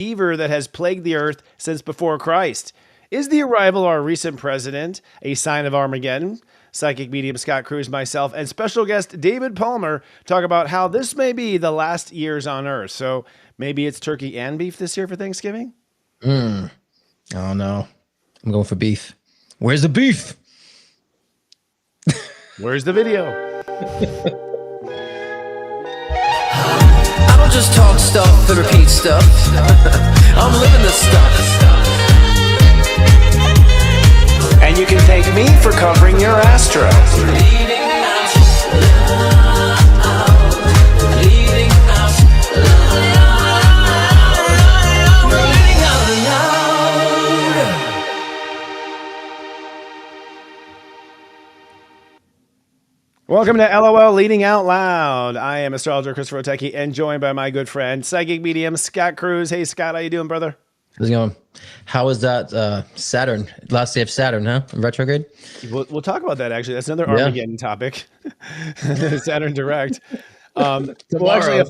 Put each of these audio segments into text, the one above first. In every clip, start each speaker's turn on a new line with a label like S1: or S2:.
S1: fever that has plagued the earth since before Christ. Is the arrival of our recent president a sign of Armageddon? Psychic medium Scott Cruz, myself, and special guest David Palmer talk about how this may be the last years on Earth. So maybe it's turkey and beef this year for Thanksgiving?
S2: I don't know. I'm going for beef. Where's the beef?
S1: Where's the video?
S3: I don't just talk stuff and repeat stuff. I'm living this stuff.
S1: And you can thank me for covering your astro.
S3: Leading out loud. Leading out loud. Leading out loud.
S1: Welcome to LOL Leading Out Loud. I am astrologer Christopher Witecki and joined by my good friend, psychic medium Scott Cruz. Hey, Scott, how you doing, brother?
S2: How's it going? How was that Saturn? Last day of Saturn, huh? Retrograde?
S1: We'll talk about that, actually. That's another Armageddon topic. Saturn direct. Well, actually,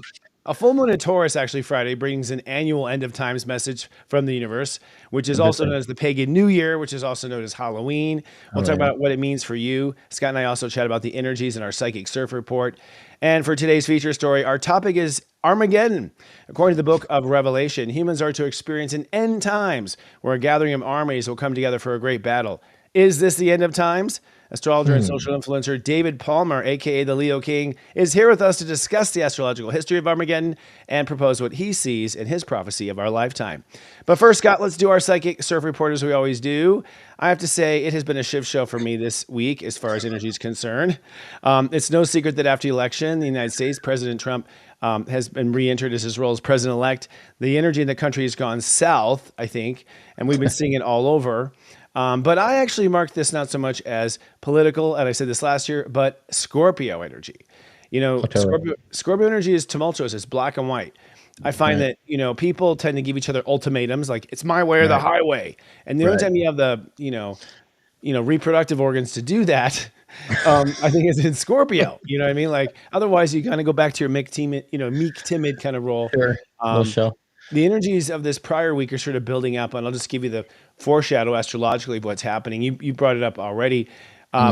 S1: a full moon in Taurus, actually, Friday, brings an annual end of times message from the universe, which is also known as the Pagan New Year, which is also known as Halloween. We'll talk about what it means for you. Scott and I also chat about the energies in our Psychic Surf Report. And for today's feature story, our topic is Armageddon. According to the book of Revelation, humans are to experience an end times where a gathering of armies will come together for a great battle. Is this the end of times? Astrologer and social influencer David Palmer, aka the Leo King, is here with us to discuss the astrological history of Armageddon and propose what he sees in his prophecy of our lifetime. But first, Scott, let's do our Psychic Surf Report as we always do. I have to say it has been a shift show for me this week as far as energy is concerned. It's no secret that after the election, the United States, President Trump has been re-entered as his role as president-elect. The energy in the country has gone south, I think, and we've been seeing it all over. But I actually marked this not so much as political, and I said this last year, but Scorpio energy. You know, Scorpio energy is tumultuous. It's black and white. I find that, you know, people tend to give each other ultimatums, like it's my way or the highway. And the only time you have the, you know, reproductive organs to do that, I think is in Scorpio. You know what I mean? Like otherwise, you kind of go back to your meek, timid kind of role.
S2: Sure.
S1: The energies of this prior week are sort of building up, and I'll just give you the foreshadow astrologically of what's happening. You brought it up already.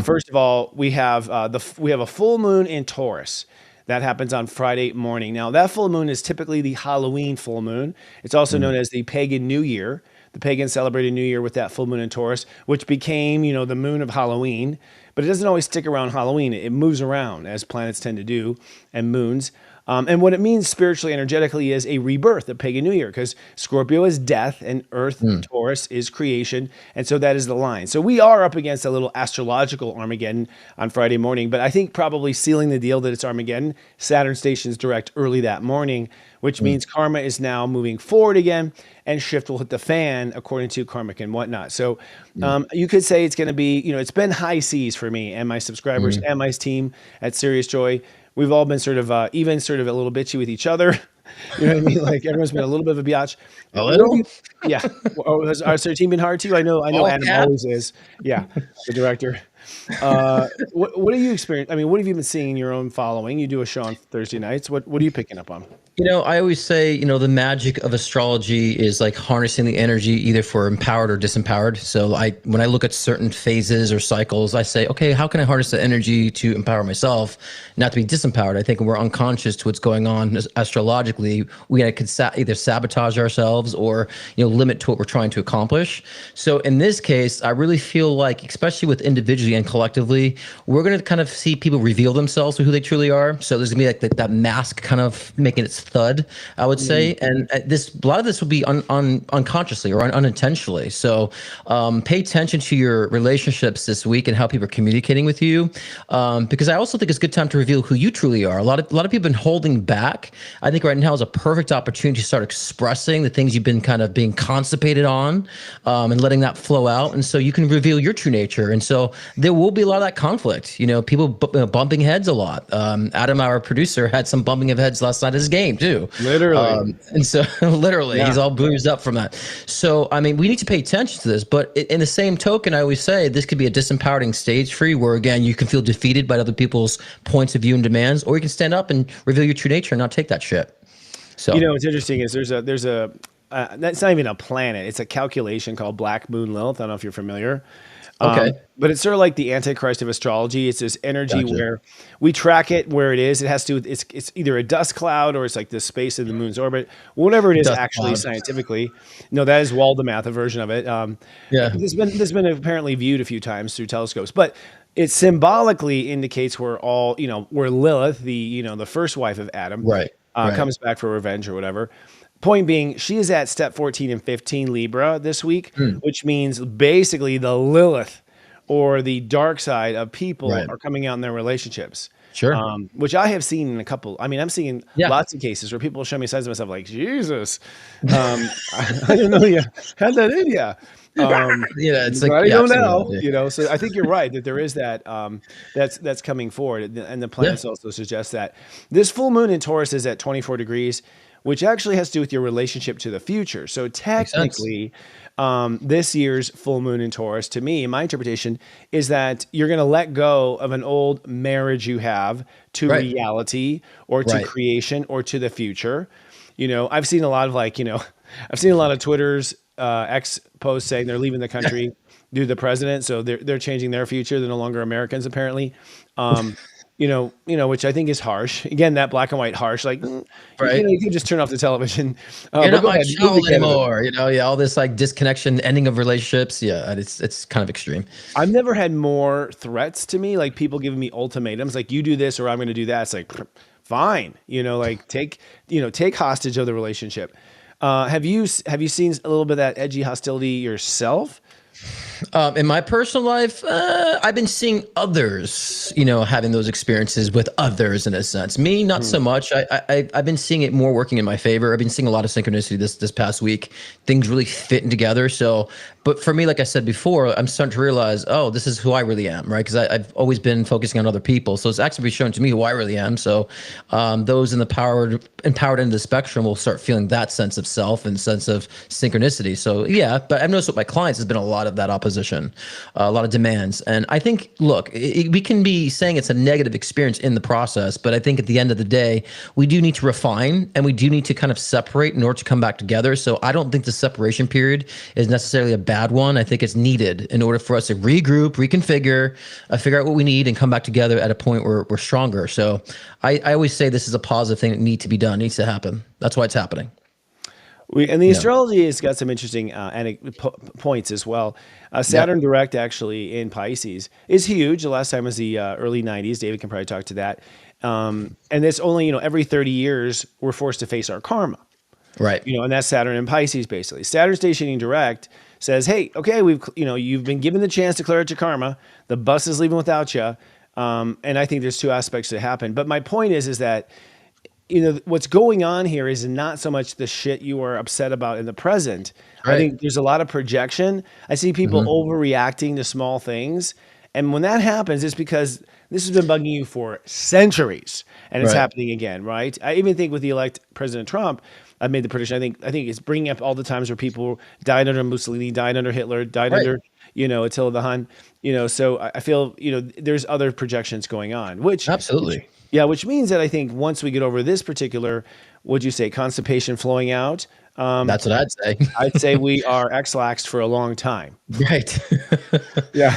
S1: First of all, we have a full moon in Taurus. That happens on Friday morning. Now, that full moon is typically the Halloween full moon. It's also known as the Pagan New Year. The pagans celebrated New Year with that full moon in Taurus, which became, the moon of Halloween. But it doesn't always stick around Halloween. It moves around, as planets tend to do, and moons. And what it means spiritually, energetically, is a rebirth, a pagan new year, because Scorpio is death and Earth, Taurus is creation. And so that is the line. So we are up against a little astrological Armageddon on Friday morning. But I think probably sealing the deal that it's Armageddon, Saturn stations direct early that morning, which means karma is now moving forward again and shift will hit the fan according to karmic and whatnot. So you could say it's going to be, it's been high seas for me and my subscribers and my team at Sirius Joy. We've all been sort of even sort of a little bitchy with each other. You know what I mean? Like everyone's been a little bit of a biatch.
S2: A little?
S1: Yeah. Has our team been hard too? I know Adam always is. Yeah. The director. What do you experience? I mean, what have you been seeing in your own following? You do a show on Thursday nights. What are you picking up on?
S2: I always say, the magic of astrology is like harnessing the energy either for empowered or disempowered. So when I look at certain phases or cycles, I say, okay, how can I harness the energy to empower myself, not to be disempowered? I think when we're unconscious to what's going on astrologically, we could either sabotage ourselves or, limit to what we're trying to accomplish. So in this case, I really feel like, especially with individually and collectively, we're going to kind of see people reveal themselves for who they truly are. So there's going to be like that mask kind of making its thud, I would say. And a lot of this will be unconsciously or unintentionally. So pay attention to your relationships this week and how people are communicating with you. Because I also think it's a good time to reveal who you truly are. A lot of people have been holding back. I think right now is a perfect opportunity to start expressing the things you've been kind of being constipated on and letting that flow out. And so you can reveal your true nature. And so there will be a lot of that conflict, people bumping heads a lot. Adam, our producer, had some bumping of heads last night at his game too.
S1: Literally.
S2: And so literally he's all bruised up from that. So, I mean, we need to pay attention to this, but in the same token, I always say this could be a disempowering stage for you where again, you can feel defeated by other people's points of view and demands, or you can stand up and reveal your true nature and not take that shit. So,
S1: what's interesting is there's a that's not even a planet. It's a calculation called Black Moon Lilith. I don't know if you're familiar.
S2: Okay.
S1: But it's sort of like the Antichrist of astrology. It's this energy
S2: Gotcha.
S1: where we track it where it is. It has to, it's either a dust cloud or it's like the space of the moon's orbit, whatever it is
S2: Dust
S1: actually
S2: cloud.
S1: scientifically. No, that is Waldemath, a version of it.
S2: Yeah.
S1: This has been apparently viewed a few times through telescopes, but it symbolically indicates we're all, where Lilith, the first wife of Adam,
S2: Right.
S1: comes back for revenge or whatever. Point being, she is at step 14 and 15 Libra this week, which means basically the Lilith or the dark side of people
S2: Right.
S1: are coming out in their relationships.
S2: Sure.
S1: Which I have seen in a couple. I mean, I'm seeing lots of cases where people show me sides of myself like, Jesus, I didn't know you had that in you.
S2: It's like,
S1: I don't know,
S2: absolutely.
S1: So I think you're right that there is that that's coming forward, and the planets also suggest that this full moon in Taurus is at 24 degrees, which actually has to do with your relationship to the future. So technically, this year's full moon in Taurus, to me, my interpretation is that you're going to let go of an old marriage you have to reality or to creation or to the future. I've seen a lot of I've seen a lot of Twitter's X posts saying they're leaving the country due to the president. So they're changing their future. They're no longer Americans, apparently. Which I think is harsh. Again, that black and white harsh, like, you can just turn off the television.
S2: You're not
S1: go
S2: my
S1: ahead,
S2: child anymore. All this like disconnection, ending of relationships. Yeah, it's kind of extreme.
S1: I've never had more threats to me, like people giving me ultimatums, like you do this or I'm going to do that. It's like, fine, take hostage of the relationship. Have you seen a little bit of that edgy hostility yourself?
S2: In my personal life, I've been seeing others, having those experiences with others in a sense. Me, not so much. I've been seeing it more working in my favor. I've been seeing a lot of synchronicity this past week. Things really fitting together. So, but for me, like I said before, I'm starting to realize, oh, this is who I really am, right? Because I've always been focusing on other people. So it's actually showing to me who I really am. So those in the empowered end of the spectrum will start feeling that sense of self and sense of synchronicity. So yeah, but I've noticed with my clients, there's been a lot of that opposition, a lot of demands. And I think, look, we can be saying it's a negative experience in the process, but I think at the end of the day, we do need to refine and we do need to kind of separate in order to come back together. So I don't think the separation period is necessarily a bad one. I think it's needed in order for us to regroup, reconfigure, figure out what we need and come back together at a point where we're stronger. So I always say this is a positive thing that needs to be done, needs to happen. That's why it's happening.
S1: And the astrology has got some interesting points as well. Saturn direct actually in Pisces is huge. The last time was the early 90s. David can probably talk to that. And it's only, every 30 years we're forced to face our karma.
S2: Right.
S1: And that's Saturn in Pisces basically. Saturn stationing direct says, hey, okay, you've been given the chance to clear out your karma. The bus is leaving without you. And I think there's two aspects that happen. But my point is that what's going on here is not so much the shit you are upset about in the present. Right. I think there's a lot of projection. I see people overreacting to small things. And when that happens, it's because this has been bugging you for centuries and it's happening again, right? I even think with the elect President Trump, I've made the prediction. I think it's bringing up all the times where people died under Mussolini, died under Hitler, died under, Attila the Hun, so I feel, there's other projections going on, which
S2: absolutely.
S1: Which means that I think once we get over this particular, would you say, constipation flowing out?
S2: That's what I'd say.
S1: I'd say we are X-laxed for a long time.
S2: Right.
S1: Yeah.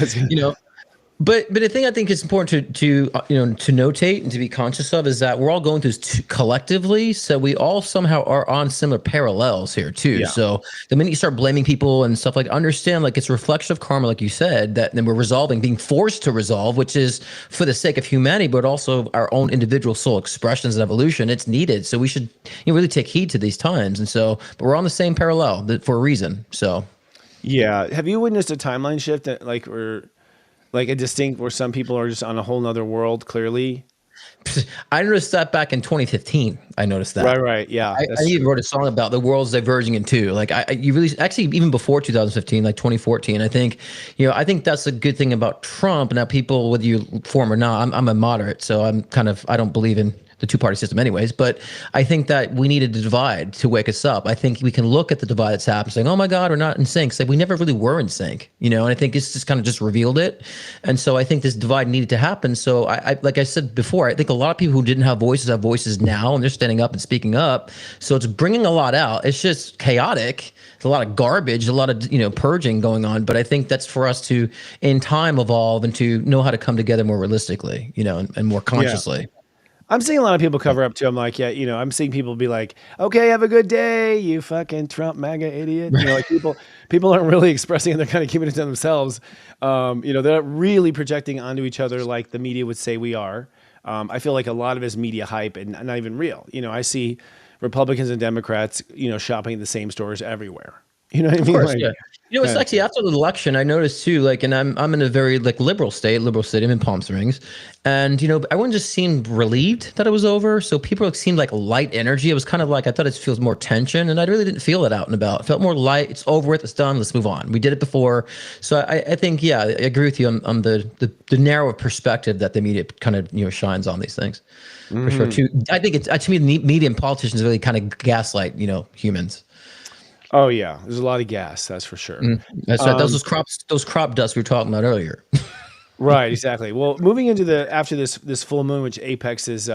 S2: But the thing I think is important to notate and to be conscious of is that we're all going through this collectively. So we all somehow are on similar parallels here too. Yeah. So the minute you start blaming people and stuff, like, understand, like, it's a reflection of karma, like you said, that then we're resolving, being forced to resolve, which is for the sake of humanity, but also our own individual soul expressions and evolution. It's needed. So we should really take heed to these times. And so, but we're on the same parallel for a reason. So.
S1: Yeah. Have you witnessed a timeline shift that like a distinct where some people are just on a whole nother world, clearly?
S2: I noticed that back in 2015. I noticed that.
S1: Right. Yeah.
S2: I even wrote a song about the world's diverging in two. Like you really, actually, even before 2015, like 2014, I think, I think that's a good thing about Trump. Now, people, whether you for him or not, I'm a moderate. So I don't believe in the two-party system anyways. But I think that we needed to divide to wake us up. I think we can look at the divide that's happened saying, oh my God, we're not in sync. Like we never really were in sync, and I think it's just kind of just revealed it. And so I think this divide needed to happen. So I like I said before, I think a lot of people who didn't have voices now, and they're standing up and speaking up. So it's bringing a lot out. It's just chaotic. It's a lot of garbage, a lot of, purging going on. But I think that's for us to, in time, evolve and to know how to come together more realistically, and more consciously.
S1: Yeah. I'm seeing a lot of people cover up too. I'm like, I'm seeing people be like, okay, have a good day, you fucking Trump MAGA idiot. Like people aren't really expressing it. They're kind of keeping it to themselves. They're not really projecting onto each other like the media would say we are. I feel like a lot of it is media hype and not even real. I see Republicans and Democrats, shopping at the same stores everywhere. You know what I mean?
S2: Of course, yeah. It's actually after the election, I noticed too, and I'm in a very liberal state, liberal city. I'm in Palm Springs, and everyone just seemed relieved that it was over. So people seemed like light energy. It was kind of like I thought it feels more tension, and I really didn't feel it out and about. It felt more light. It's over with. It's done. Let's move on. We did it before, so I think I agree with you on the narrow perspective that the media kind of shines on these things. For sure, too. I think it's to me, the media and politicians really kind of gaslight humans.
S1: Oh yeah, there's a lot of gas, that's for sure.
S2: That's right. Those crop dusts we were talking about earlier.
S1: Right, exactly. Well, moving into after this full moon, which apex is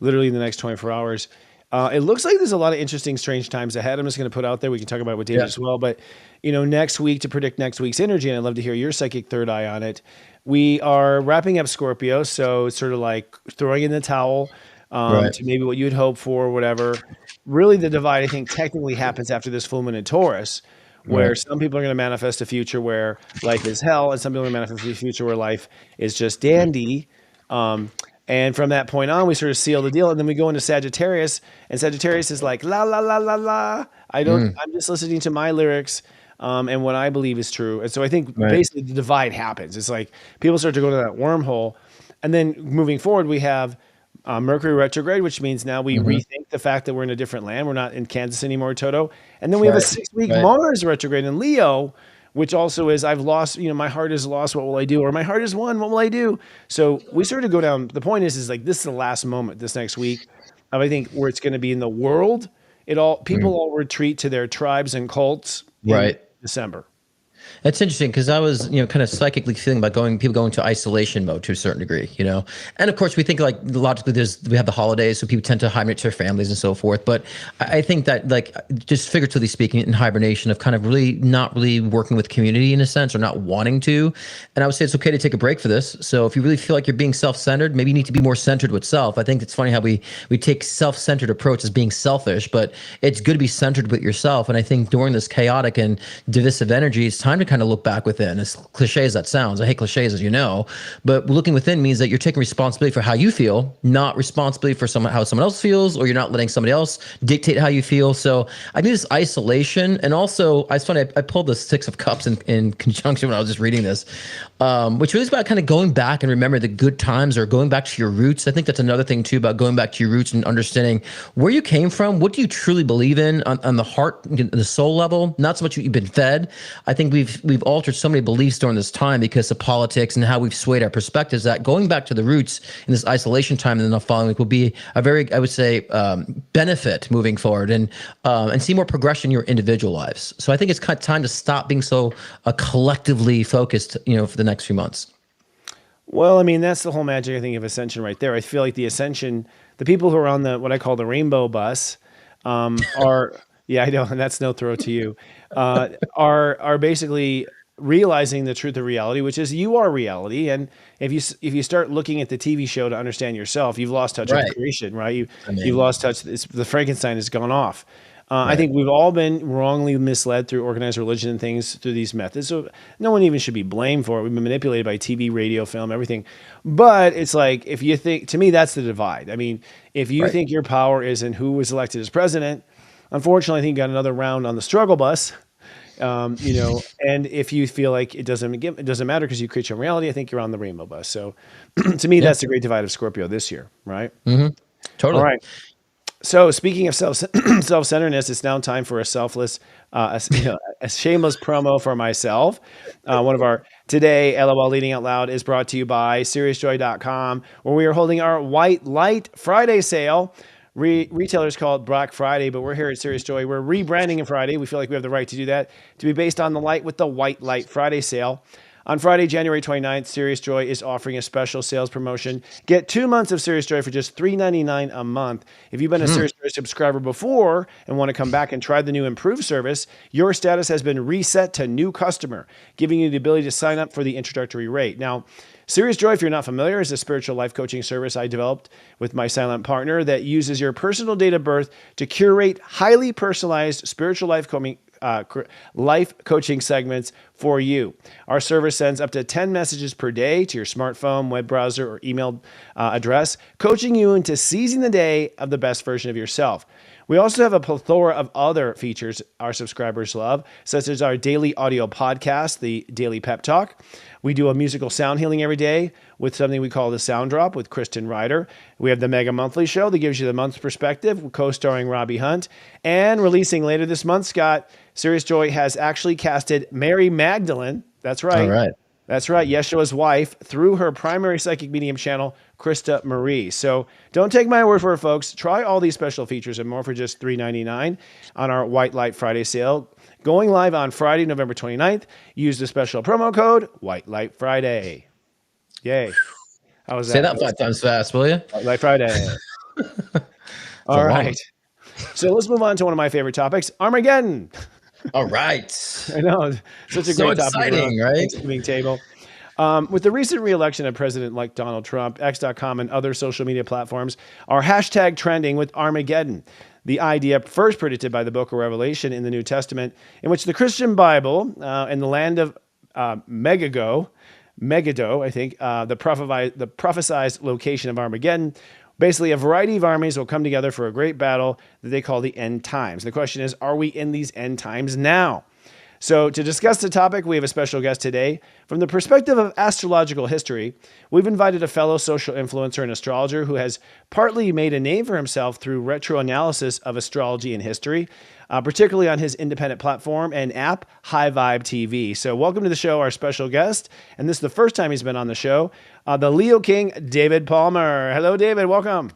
S1: literally in the next 24 hours, it looks like there's a lot of interesting, strange times ahead. I'm just going to put out there. We can talk about it with David as well. But next week, to predict next week's energy, and I'd love to hear your psychic third eye on it. We are wrapping up Scorpio, so it's sort of like throwing in the towel to maybe what you'd hope for, whatever. Really, the divide, I think, technically happens after this full moon in Taurus, where some people are going to manifest a future where life is hell, and some people are going to manifest a future where life is just dandy. And from that point on, we sort of seal the deal, and then we go into Sagittarius, and Sagittarius is like, la, la, la, la, la. I'm just listening to my lyrics and what I believe is true. And so I think basically the divide happens. It's like people start to go to that wormhole. And then moving forward, we have Mercury retrograde, which means now we rethink the fact that we're in a different land. We're not in Kansas anymore, Toto. And then we have a 6-week Mars retrograde in Leo, which also is I've lost, my heart is lost. What will I do? Or my heart is won. What will I do? So we sort of go down. The point is like this is the last moment this next week of I think where it's going to be in the world. People all retreat to their tribes and cults in December.
S2: That's interesting because I was, kind of psychically feeling about people going to isolation mode to a certain degree, and of course we think like logically we have the holidays, so people tend to hibernate to their families and so forth. But I think that just figuratively speaking, in hibernation of kind of really not really working with community in a sense or not wanting to. And I would say it's okay to take a break for this. So if you really feel like you're being self-centered, maybe you need to be more centered with self. I think it's funny how we take self-centered approach as being selfish, but it's good to be centered with yourself. And I think during this chaotic and divisive energy, it's time to kind of look back within. As cliche as that sounds, I hate cliches, as you know, but looking within means that you're taking responsibility for how you feel, not responsibility for how someone else feels, or you're not letting somebody else dictate how you feel. So I think this isolation, and also it's funny, I pulled the Six of Cups in conjunction when I was just reading this, which really is about kind of going back and remember the good times or going back to your roots. I think that's another thing too about going back to your roots and understanding where you came from. What do you truly believe in on the heart, the soul level? Not so much what you've been fed. I think we've altered so many beliefs during this time because of politics and how we've swayed our perspectives, that going back to the roots in this isolation time and then the following week will be a very, I would say, benefit moving forward and see more progression in your individual lives. So I think it's kind of time to stop being so collectively focused, for the next few months.
S1: Well, I mean, that's the whole magic, I think, of Ascension right there. I feel like the Ascension, the people who are on what I call the rainbow bus are, yeah, I know, and that's no throw to you, are basically realizing the truth of reality, which is you are reality. And if you start looking at the TV show to understand yourself, you've lost touch with creation, right? You've lost touch. The Frankenstein has gone off. I think we've all been wrongly misled through organized religion and things through these methods. So no one even should be blamed for it. We've been manipulated by TV, radio, film, everything. But it's like, if you think, to me, that's the divide. I mean, if you think your power is in who was elected as president, unfortunately, I think you got another round on the struggle bus. And if you feel like it doesn't matter because you create your own reality, I think you're on the rainbow bus. So to me, that's the great divide of Scorpio this year, right?
S2: Mm-hmm. Totally.
S1: All right. So speaking of self-centeredness, it's now time for a shameless promo for myself. One of our Today, LOL Leading Out Loud is brought to you by SiriusJoy.com, where we are holding our White Light Friday sale. Retailers call it Black Friday, but we're here at Sirius Joy. We're rebranding it Friday. We feel like we have the right to do that, to be based on the light with the White Light Friday sale. On Friday, January 29th, Sirius Joy is offering a special sales promotion. Get 2 months of Sirius Joy for just $3.99 a month. If you've been a Sirius Joy subscriber before and want to come back and try the new improved service, your status has been reset to new customer, giving you the ability to sign up for the introductory rate. Now, Sirius Joy, if you're not familiar, is a spiritual life coaching service I developed with my silent partner that uses your personal date of birth to curate highly personalized spiritual life coaching segments for you. Our service sends up to 10 messages per day to your smartphone, web browser, or email address, coaching you into seizing the day of the best version of yourself. We also have a plethora of other features our subscribers love, such as our daily audio podcast, the Daily Pep Talk. We do a musical sound healing every day with something we call the Sound Drop with Kristen Ryder. We have the Mega Monthly Show that gives you the month's perspective, co-starring Robbie Hunt. And releasing later this month, Scott, Sirius Joy has actually casted Mary Magdalene. That's right.
S2: All right.
S1: That's right, Yeshua's wife, through her primary psychic medium channel, Krista Marie. So don't take my word for it, folks. Try all these special features and more for just $3.99 on our White Light Friday sale. Going live on Friday, November 29th. Use the special promo code White Light Friday. Yay. How was that?
S2: Say that 5 times fast, will you?
S1: White Light Friday. All right. So let's move on to one of my favorite topics, Armageddon.
S2: All right.
S1: I know. Such a
S2: So
S1: great
S2: exciting,
S1: topic.
S2: right?
S1: Thanksgiving table. With the recent re-election of President-elect Donald Trump, X.com and other social media platforms are hashtag trending with Armageddon, the idea first predicted by the book of Revelation in the New Testament, in which the Christian Bible in the land of Megiddo, I think, the prophesized location of Armageddon. Basically, a variety of armies will come together for a great battle that they call the end times. The question is, are we in these end times now? So to discuss the topic, we have a special guest today. From the perspective of astrological history, we've invited a fellow social influencer and astrologer who has partly made a name for himself through retro-analysis of astrology and history, particularly on his independent platform and app, High Vibe TV. So welcome to the show, our special guest. And this is the first time he's been on the show, the Leo King, David Palmer. Hello, David. Welcome.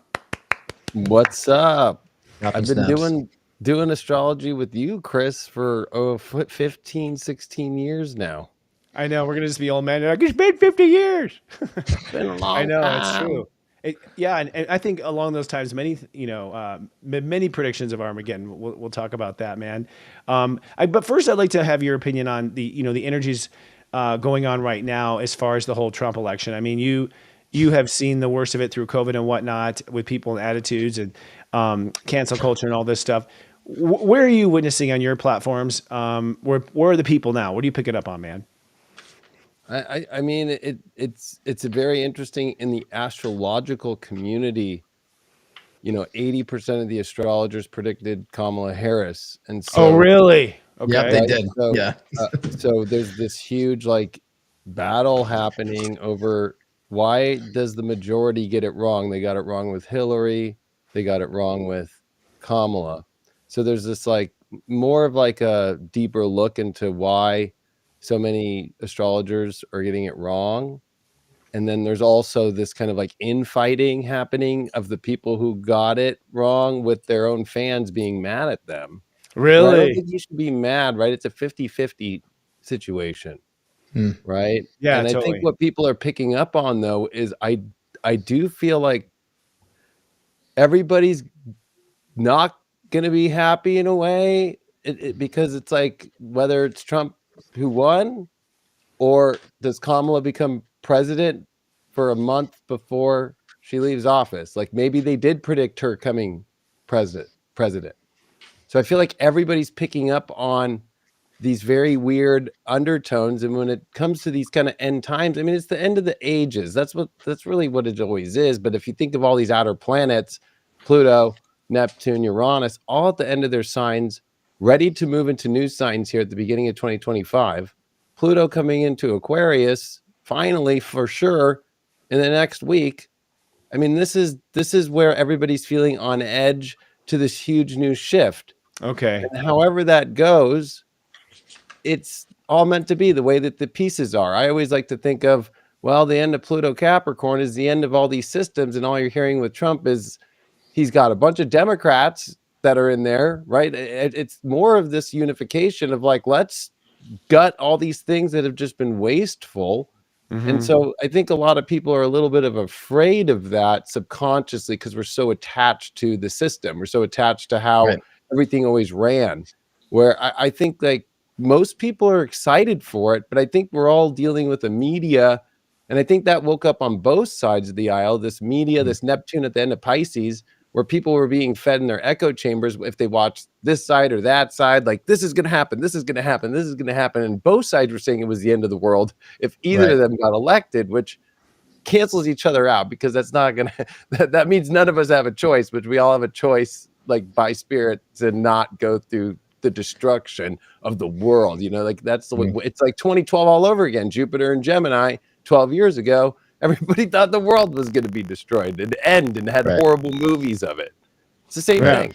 S4: What's up?
S2: Dropping
S4: I've been
S2: snaps.
S4: doing astrology with you, Chris, for 15, 16 years now.
S1: I know. We're going to just be old men. Like, it's been 50 years.
S4: It's been a long
S1: I know.
S4: time.
S1: It's true. And I think along those times, many predictions of Armageddon. We'll talk about that, man. But first, I'd like to have your opinion on the energies going on right now as far as the whole Trump election. I mean, you have seen the worst of it through COVID and whatnot with people and attitudes and cancel culture and all this stuff. Where are you witnessing on your platforms? Where are the people now? What are you picking up on, man?
S4: I mean, it's very interesting in the astrological community. 80% of the astrologers predicted Kamala Harris, and so
S1: really? Okay.
S2: Yep, they did.
S4: So,
S2: Yeah.
S4: So there's this huge battle happening over why does the majority get it wrong? They got it wrong with Hillary. They got it wrong with Kamala. So there's this more of a deeper look into why so many astrologers are getting it wrong. And then there's also this kind of infighting happening of the people who got it wrong with their own fans being mad at them.
S1: Really?
S4: I don't think you should be mad, right? It's a 50-50 situation, right?
S1: Yeah,
S4: and I
S1: totally.
S4: think what people are picking up on, though, is I do feel like everybody's not going to be happy in a way because it's whether it's Trump who won or does Kamala become president for a month before she leaves office. Maybe they did predict her coming president. So I feel like everybody's picking up on these very weird undertones. And when it comes to these kind of end times, I mean, it's the end of the ages. That's really what it always is. But if you think of all these outer planets, Pluto, Neptune, Uranus, all at the end of their signs, ready to move into new signs here at the beginning of 2025. Pluto coming into Aquarius, finally, for sure, in the next week. I mean, this is where everybody's feeling on edge to this huge new shift.
S1: Okay.
S4: And however that goes, it's all meant to be, the way that the pieces are. I always like to think of, well, the end of Pluto Capricorn is the end of all these systems, and all you're hearing with Trump is he's got a bunch of Democrats that are in there, right? It's more of this unification of like, let's gut all these things that have just been wasteful. And so I think a lot of people are a little bit of afraid of that subconsciously because we're so attached to the system. We're so attached to how everything always ran, where I think like most people are excited for it, but I think we're all dealing with the media. And I think that woke up on both sides of the aisle, this media, this Neptune at the end of Pisces, where people were being fed in their echo chambers. If they watched this side or that side, like this is going to happen, this is going to happen, this is going to happen. And both sides were saying it was the end of the world if either of them got elected, which cancels each other out, because that's not going to, that means none of us have a choice, but we all have a choice, like by spirit, to not go through the destruction of the world. You know, like that's the way, it's like 2012 all over again. Jupiter and Gemini 12 years ago, everybody thought the world was going to be destroyed and end, and had horrible movies of it. It's the same thing.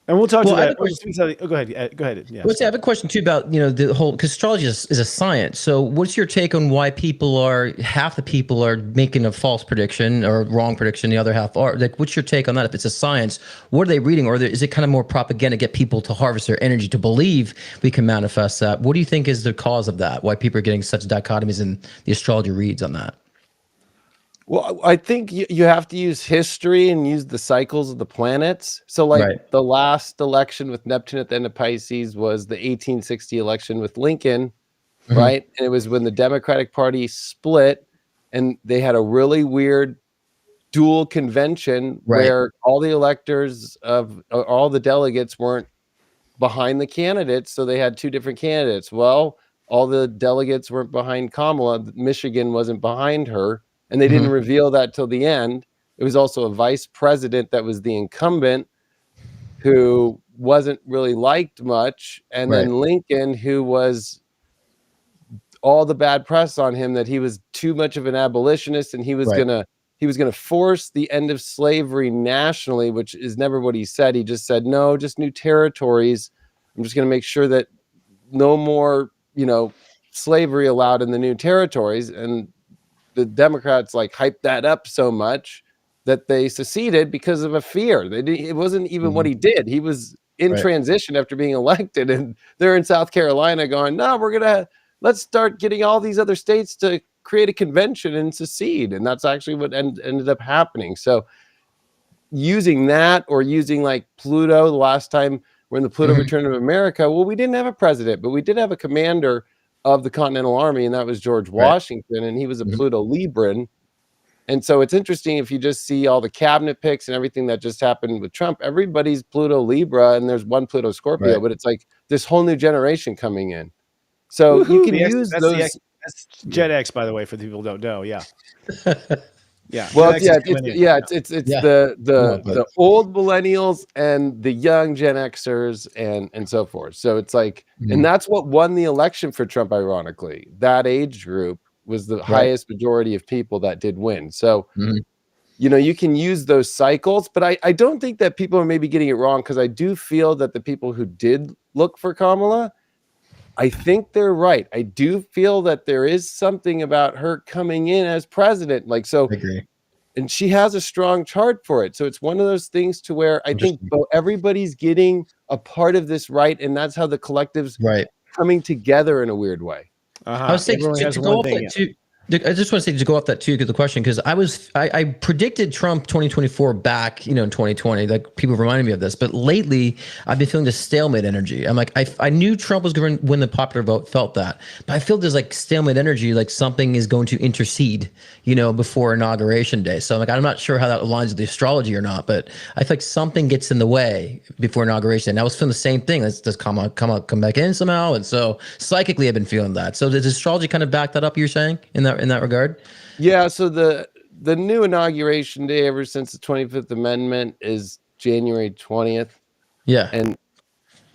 S1: And we'll talk to that. Go ahead. Go ahead. Yeah.
S2: I have a question too about, the whole, because astrology is a science. So what's your take on why half the people are making a false prediction or wrong prediction, the other half are? Like, what's your take on that? If it's a science, what are they reading? Or is it kind of more propaganda to get people to harvest their energy to believe we can manifest that? What do you think is the cause of that? Why people are getting such dichotomies in the astrology reads on that?
S4: Well, I think you have to use history and use the cycles of the planets. So like the last election with Neptune at the end of Pisces was the 1860 election with Lincoln, right? And it was when the Democratic Party split, and they had a really weird dual convention where all the electors of all the delegates weren't behind the candidates. So they had two different candidates. Well, all the delegates weren't behind Kamala. Michigan wasn't behind her. And they didn't reveal that till the end. It was also a vice president that was the incumbent, who wasn't really liked much. And then Lincoln, who was all the bad press on him, that he was too much of an abolitionist, and he was gonna force the end of slavery nationally, which is never what he said. He just said, no, just new territories. I'm just gonna make sure that no more, slavery allowed in the new territories. And the Democrats like hyped that up so much that they seceded because of a fear. It wasn't even what he did. He was in transition after being elected, and they're in South Carolina going, no, let's start getting all these other states to create a convention and secede. And that's actually what ended up happening. So using that, or using like Pluto, the last time when the Pluto returned to America, well, we didn't have a president, but we did have a commander of the Continental Army, and that was George Washington, and he was a Pluto Libran. And so it's interesting, if you just see all the cabinet picks and everything that just happened with Trump, everybody's Pluto Libra, and there's one Pluto Scorpio, but it's like this whole new generation coming in. So you can use those.
S1: That's Gen X, by the way, for the people who don't know. Yeah. Yeah.
S4: Well, it's the old millennials and the young Gen Xers and so forth. So it's like, and that's what won the election for Trump, ironically. That age group was the highest majority of people that did win. So, you can use those cycles, but I don't think that people are maybe getting it wrong, because I do feel that the people who did look for Kamala, I think they're right. I do feel that there is something about her coming in as president. Like, so, I agree. And she has a strong chart for it. So it's one of those things to where I think everybody's getting a part of this right. And that's how the collective's coming together in a weird way.
S2: I was saying to go off that too. I just want to say, to go off that too, because the question, because I predicted Trump 2024 back, in 2020, like people reminded me of this, but lately I've been feeling this stalemate energy. I'm like, I knew Trump was going to win the popular vote, felt that, but I feel there's like stalemate energy, like something is going to intercede, before inauguration day. So I'm like, I'm not sure how that aligns with the astrology or not, but I feel like something gets in the way before inauguration. And I was feeling the same thing. Does come back in somehow? And so psychically I've been feeling that. So does astrology kind of back that up, you're saying, in that regard?
S4: Yeah, so the new inauguration day ever since the 25th Amendment is January 20th.
S2: Yeah.
S4: And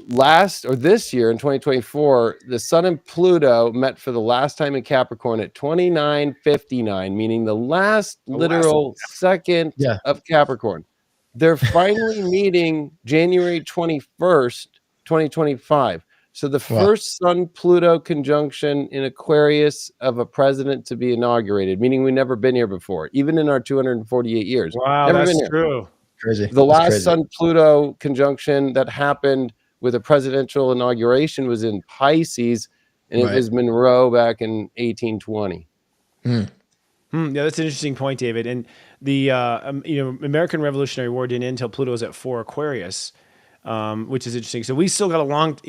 S4: this year in 2024, the Sun and Pluto met for the last time in Capricorn at 29:59, meaning the last second of Capricorn. They're finally meeting January 21st, 2025. So the first Sun-Pluto conjunction in Aquarius of a president to be inaugurated, meaning we've never been here before, even in our 248 years.
S1: Wow,
S4: never
S1: that's
S4: been here.
S1: true.
S2: Crazy.
S4: The last Sun-Pluto conjunction that happened with a presidential inauguration was in Pisces, and it was Monroe back in 1820.
S1: Yeah, that's an interesting point, David. And the American Revolutionary War didn't end until Pluto was at 4 Aquarius, which is interesting. So we still got a long,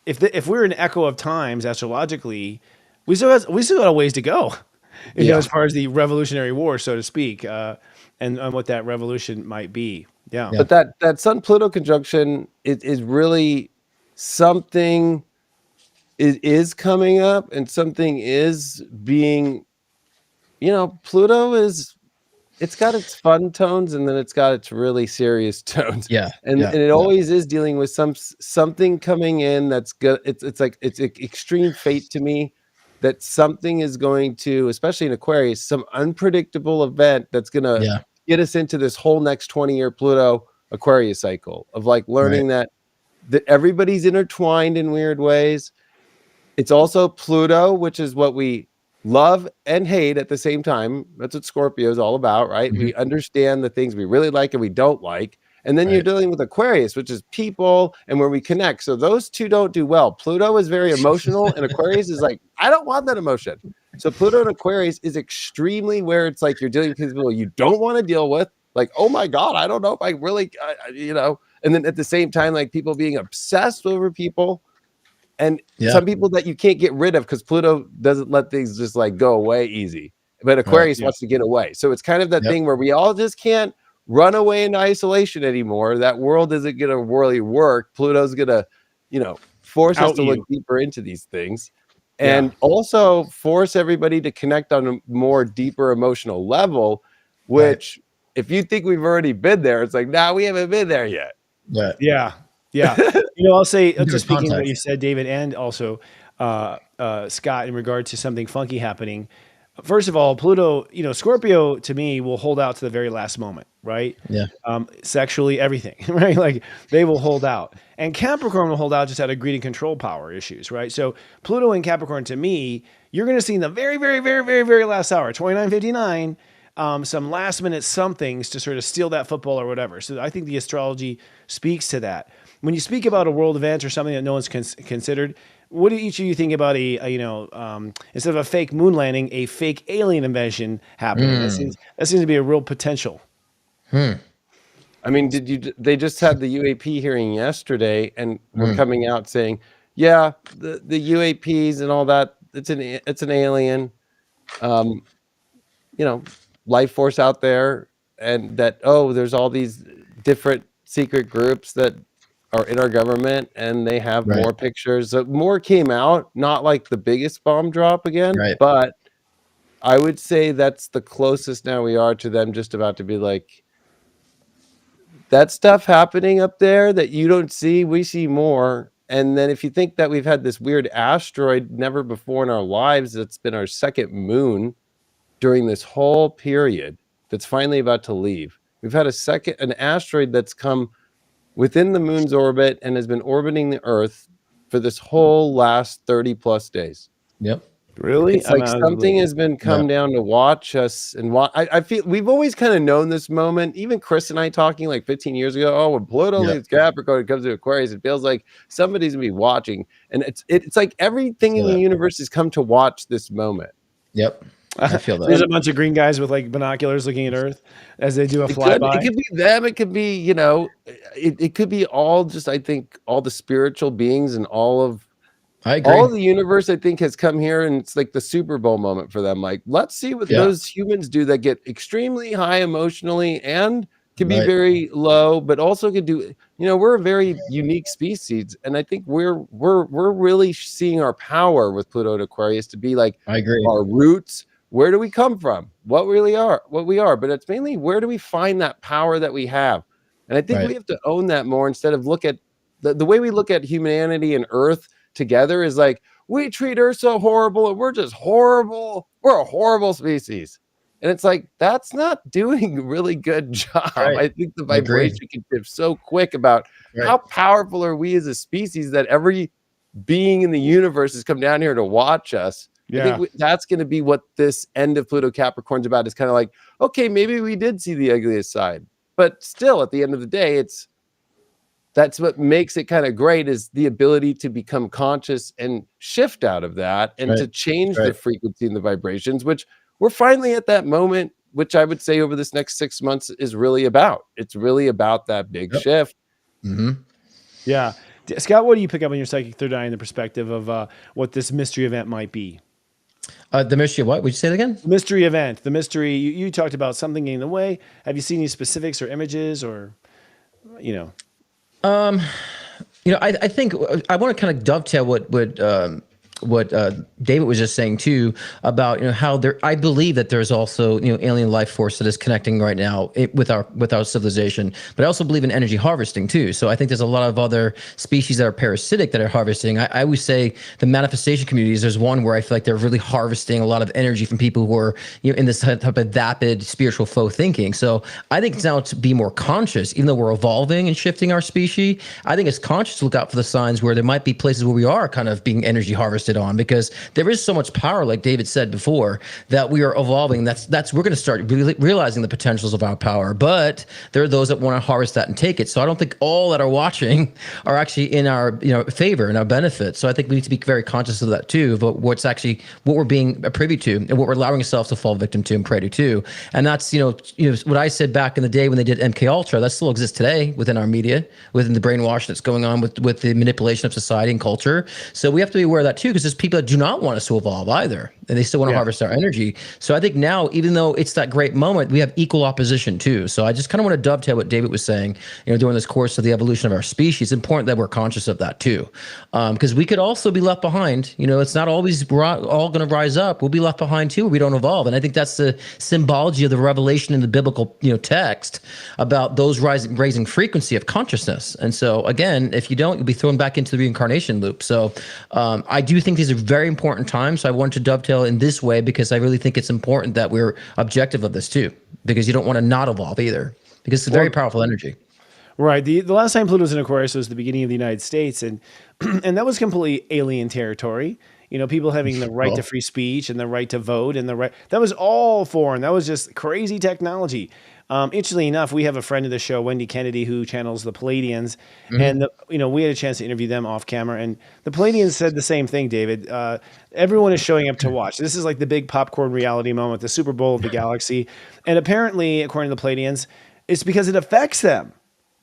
S1: if we're an echo of times astrologically, we still got a ways to go, as far as the Revolutionary War, so to speak, and what that revolution might be. Yeah.
S4: But that Sun-Pluto conjunction is really something is coming up, and something is being, Pluto it's got its fun tones, and then it's got its really serious tones. And it always is dealing with something coming in that's good. It's like it's extreme fate to me, that something is going to, especially in Aquarius, some unpredictable event that's gonna get us into this whole next 20-year Pluto Aquarius cycle of like learning that everybody's intertwined in weird ways. It's also Pluto, which is what we love and hate at the same time. That's what Scorpio is all about, right? We understand the things we really like and we don't like. And then you're dealing with Aquarius, which is people and where we connect. So those two don't do well. Pluto is very emotional, and Aquarius is like, I don't want that emotion. So Pluto and Aquarius is extremely where it's like you're dealing with people you don't want to deal with. Like, oh my God, I don't know if I really, and then at the same time, like people being obsessed over people. And some people that you can't get rid of because Pluto doesn't let things just like go away easy. But Aquarius wants to get away. So it's kind of that thing where we all just can't run away into isolation anymore. That world isn't going to really work. Pluto's going to, force us to look deeper into these things. And also force everybody to connect on a more deeper emotional level, which if you think we've already been there, it's like, nah, we haven't been there yet.
S1: Yeah. I'll say, just speaking of what you said, David, and also Scott, in regard to something funky happening. First of all, Pluto, Scorpio to me will hold out to the very last moment, right? Sexually, everything, right? Like they will hold out. And Capricorn will hold out just out of greed and control power issues, right? So Pluto and Capricorn, to me, you're going to see in the very, very, very, very, very last hour, 29:59, some last minute somethings to sort of steal that football or whatever. So I think the astrology speaks to that. When you speak about a world event or something that no one's considered, what do each of you think about instead of a fake moon landing, a fake alien invasion happening? That seems to be a real potential.
S4: I mean, they just had the UAP hearing yesterday, and we're coming out saying, the UAPs and all that, it's an alien, life force out there, and that, there's all these different secret groups that are in our government, and they have more pictures. So more came out, not like the biggest bomb drop again, but I would say that's the closest now we are to them just about to be like, that stuff happening up there that you don't see, we see more. And then if you think that we've had this weird asteroid never before in our lives, that's been our second moon during this whole period, that's finally about to leave. We've had an asteroid that's come within the moon's orbit and has been orbiting the Earth for this whole last 30 plus days.
S1: Really?
S4: It's like something has been come down to watch us, and I feel we've always kind of known this moment. Even Chris and I talking like 15 years ago, when Pluto leaves Capricorn, it comes to Aquarius, it feels like somebody's gonna be watching. And it's like everything in the universe has come to watch this moment.
S2: I feel that.
S1: There's a bunch of green guys with like binoculars looking at Earth as they do a flyby.
S4: It could be them. It could be, it could be all just, I think, all the spiritual beings and all of the universe, I think, has come here, and it's like the Super Bowl moment for them. Like, let's see what those humans do that get extremely high emotionally and can be very low, but also can do, we're a very unique species. And I think we're really seeing our power with Pluto and Aquarius to be like our roots. Where do we come from? What we are, but it's mainly where do we find that power that we have? And I think we have to own that more instead of look at the way we look at humanity and Earth together is like, we treat Earth so horrible and we're just horrible. We're a horrible species. And it's like, that's not doing a really good job. I think the vibration can shift so quick about how powerful are we as a species that every being in the universe has come down here to watch us. I think that's going to be what this end of Pluto Capricorn's about. Is kind of like, okay, maybe we did see the ugliest side, but still at the end of the day, that's what makes it kind of great, is the ability to become conscious and shift out of that and to change the frequency and the vibrations, which we're finally at that moment, which I would say over this next 6 months is really about. It's really about that big shift.
S1: Yeah. Scott, what do you pick up on your psychic third eye in the perspective of what this mystery event might be?
S2: The mystery of what? Would you say it again?
S1: Mystery event. The mystery, you talked about something getting in the way. Have you seen any specifics or images or,
S2: I think I want to kind of dovetail what David was just saying too about how I believe that there's also alien life force that is connecting right now with our civilization, but I also believe in energy harvesting too. So I think there's a lot of other species that are parasitic that are harvesting. I always say the manifestation communities. There's one where I feel like they're really harvesting a lot of energy from people who are in this type of vapid spiritual faux thinking. So I think it's now to be more conscious, even though we're evolving and shifting our species. I think it's conscious to look out for the signs where there might be places where we are kind of being energy harvested on, because there is so much power, like David said before, that we are evolving. That's we're going to start really realizing the potentials of our power, but there are those that want to harvest that and take it. So I don't think all that are watching are actually in our favor and our benefit. So I think we need to be very conscious of that too, but what we're being privy to and what we're allowing ourselves to fall victim to and prey to too. And that's what I said back in the day when they did MK Ultra. That still exists today within our media, within the brainwash that's going on with the manipulation of society and culture. So we have to be aware of that too, because there's people that do not want us to evolve either, and they still want to harvest our energy. So I think now, even though it's that great moment, we have equal opposition too. So I just kind of want to dovetail what David was saying, during this course of the evolution of our species. It's important that we're conscious of that too, because we could also be left behind. It's not always we're all going to rise up. We'll be left behind too if we don't evolve. And I think that's the symbology of the revelation in the biblical text about those raising frequency of consciousness. And so again, if you don't, you'll be thrown back into the reincarnation loop. So I do think these are very important times. So I want to dovetail in this way because I really think it's important that we're objective of this too, because you don't want to not evolve either, because it's a very powerful energy.
S1: Right. The last time Pluto was in Aquarius was the beginning of the United States, and and that was completely alien territory. People having the right to free speech and the right to vote and that was all foreign. That was just crazy technology. Interestingly enough, we have a friend of the show, Wendy Kennedy, who channels the Palladians, and we had a chance to interview them off camera, and the Palladians said the same thing, David. Everyone is showing up to watch. This is like the big popcorn reality moment, the Super Bowl of the galaxy, and apparently, according to the Palladians, it's because it affects them.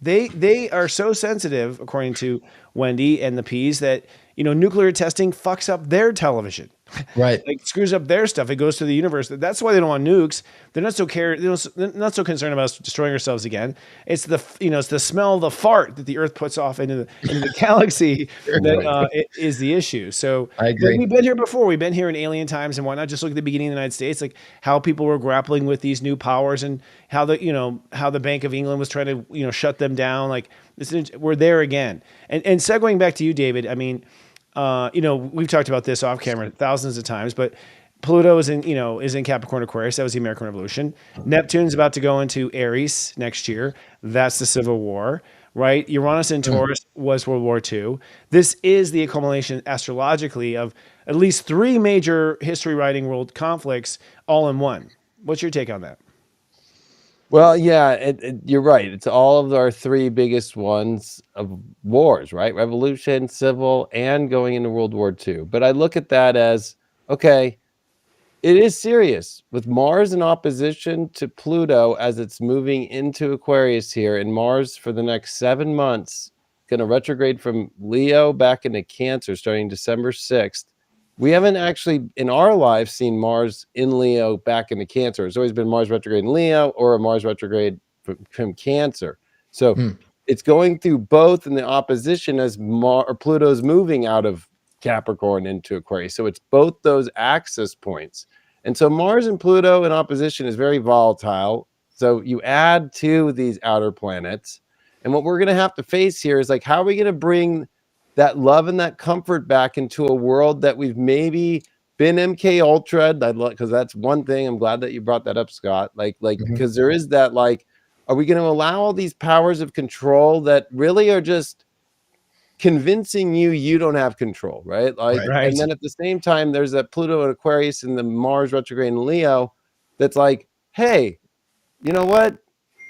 S1: They are so sensitive, according to Wendy and the P's, that nuclear testing fucks up their television.
S2: Right.
S1: Like screws up their stuff. It goes to the universe. That's why they don't want nukes. They're not so they're not so concerned about us destroying ourselves again. It's it's the smell of the fart that the Earth puts off into the galaxy that is the issue. So
S2: I agree.
S1: We've been here before. We've been here in alien times and whatnot. Just look at the beginning of the United States, like how people were grappling with these new powers and how the Bank of England was trying to shut them down. Like we're there again. And segueing back to you, David. I mean, we've talked about this off camera thousands of times, but Pluto is in Capricorn Aquarius. That was the American Revolution. Neptune's about to go into Aries next year. That's the Civil War, right? Uranus in Taurus was World War II. This is the accumulation astrologically of at least 3 major history-writing world conflicts all in one. What's your take on that?
S4: Well, yeah, you're right. It's all of our 3 biggest ones of wars, right? Revolution, civil, and going into World War II. But I look at that as, okay, it is serious. With Mars in opposition to Pluto as it's moving into Aquarius here, and Mars for the next 7 months, going to retrograde from Leo back into Cancer starting December 6th. We haven't actually in our lives seen Mars in Leo back into Cancer. It's always been Mars retrograde in Leo or a Mars retrograde from Cancer. So it's going through both in the opposition as Pluto's moving out of Capricorn into Aquarius. So it's both those axis points. And so Mars and Pluto in opposition is very volatile. So you add to these outer planets. And what we're going to have to face here is like, how are we going to bring that love and that comfort back into a world that we've maybe been MK Ultra, because that's one thing. I'm glad that you brought that up, Scott. Because there is that, like, are we going to allow all these powers of control that really are just convincing you don't have control, right? Like,
S1: Right.
S4: and then at the same time, there's that Pluto and Aquarius and the Mars retrograde in Leo that's like, hey, you know what?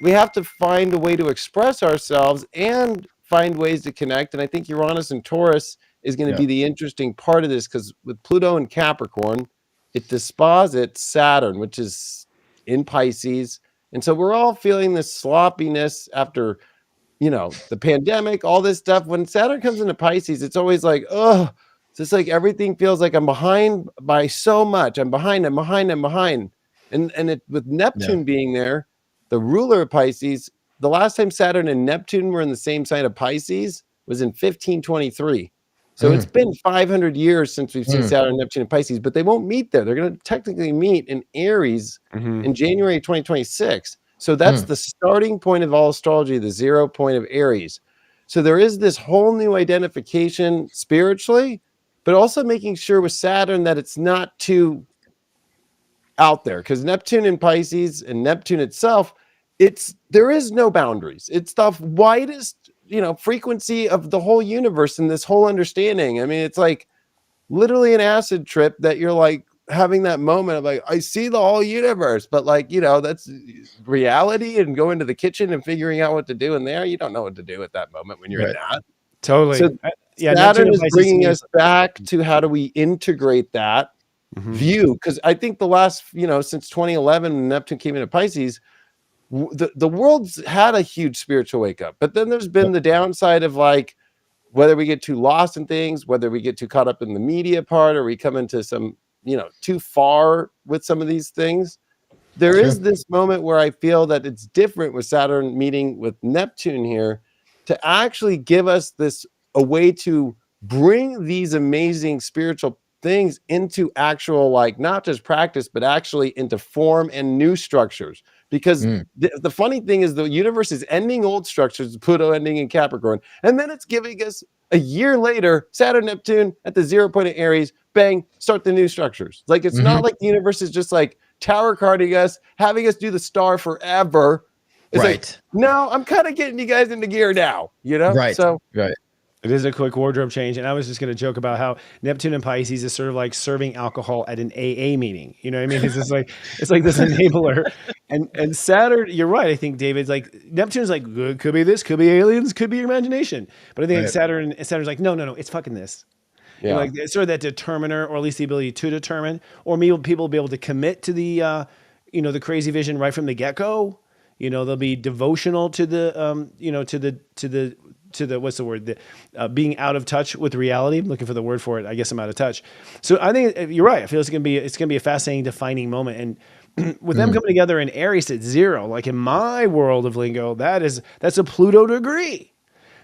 S4: We have to find a way to express ourselves and find ways to connect. And I think Uranus and Taurus is going to be the interesting part of this, because with Pluto and Capricorn, it disposits Saturn, which is in Pisces. And so we're all feeling this sloppiness after, you know, the pandemic, all this stuff. When Saturn comes into Pisces, it's always like, oh, it's just like everything feels like I'm behind by so much. I'm behind. And it, with Neptune being there, the ruler of Pisces, the last time Saturn and Neptune were in the same sign of Pisces was in 1523. So it's been 500 years since we've seen Saturn, Neptune, and Pisces, but they won't meet there. They're going to technically meet in Aries in January 2026. So that's the starting point of all astrology, the 0 point of Aries. So there is this whole new identification spiritually, but also making sure with Saturn that it's not too out there, because Neptune in Pisces and Neptune itself, there is no boundaries. It's the widest, you know, frequency of the whole universe and this whole understanding. I mean, it's like literally an acid trip that you're like having that moment of like, I see the whole universe, but like, you know, that's reality, and going to the kitchen and figuring out what to do in there. You don't know what to do at that moment when you're in that.
S1: Totally.
S4: So Saturn is bringing us back to how do we integrate that view, because I think the last, you know, since 2011 when Neptune came into Pisces, the world's had a huge spiritual wake up, but then there's been the downside of like whether we get too lost in things, whether we get too caught up in the media part, or we come into some, you know, too far with some of these things. There is this moment where I feel that it's different with Saturn meeting with Neptune here to actually give us a way to bring these amazing spiritual things into actual, like, not just practice, but actually into form and new structures. Because the funny thing is the universe is ending old structures, Pluto ending in Capricorn, and then it's giving us a year later, Saturn, Neptune at the 0 point of Aries, bang, start the new structures. Like, it's not like the universe is just like tower carding us, having us do the star forever. It's like, no, I'm kind of getting you guys into gear now, you know? So
S1: it is a quick wardrobe change. And I was just going to joke about how Neptune and Pisces is sort of like serving alcohol at an AA meeting. You know what I mean? It's just like, it's like this enabler. And Saturn, you're right. I think, David, like Neptune's like, could be this, could be aliens, could be your imagination. But I think Saturn's like, no, it's fucking this. Yeah. Like it's sort of that determiner, or at least the ability to determine, or maybe people will be able to commit to the, you know, the crazy vision right from the get-go. You know, they'll be devotional to the, you know, to the what's the word? Being out of touch with reality. I'm looking for the word for it. I guess I'm out of touch. So I think you're right. I feel it's gonna be a fascinating defining moment. And with them coming together in Aries at 0, like in my world of lingo, that's a Pluto degree.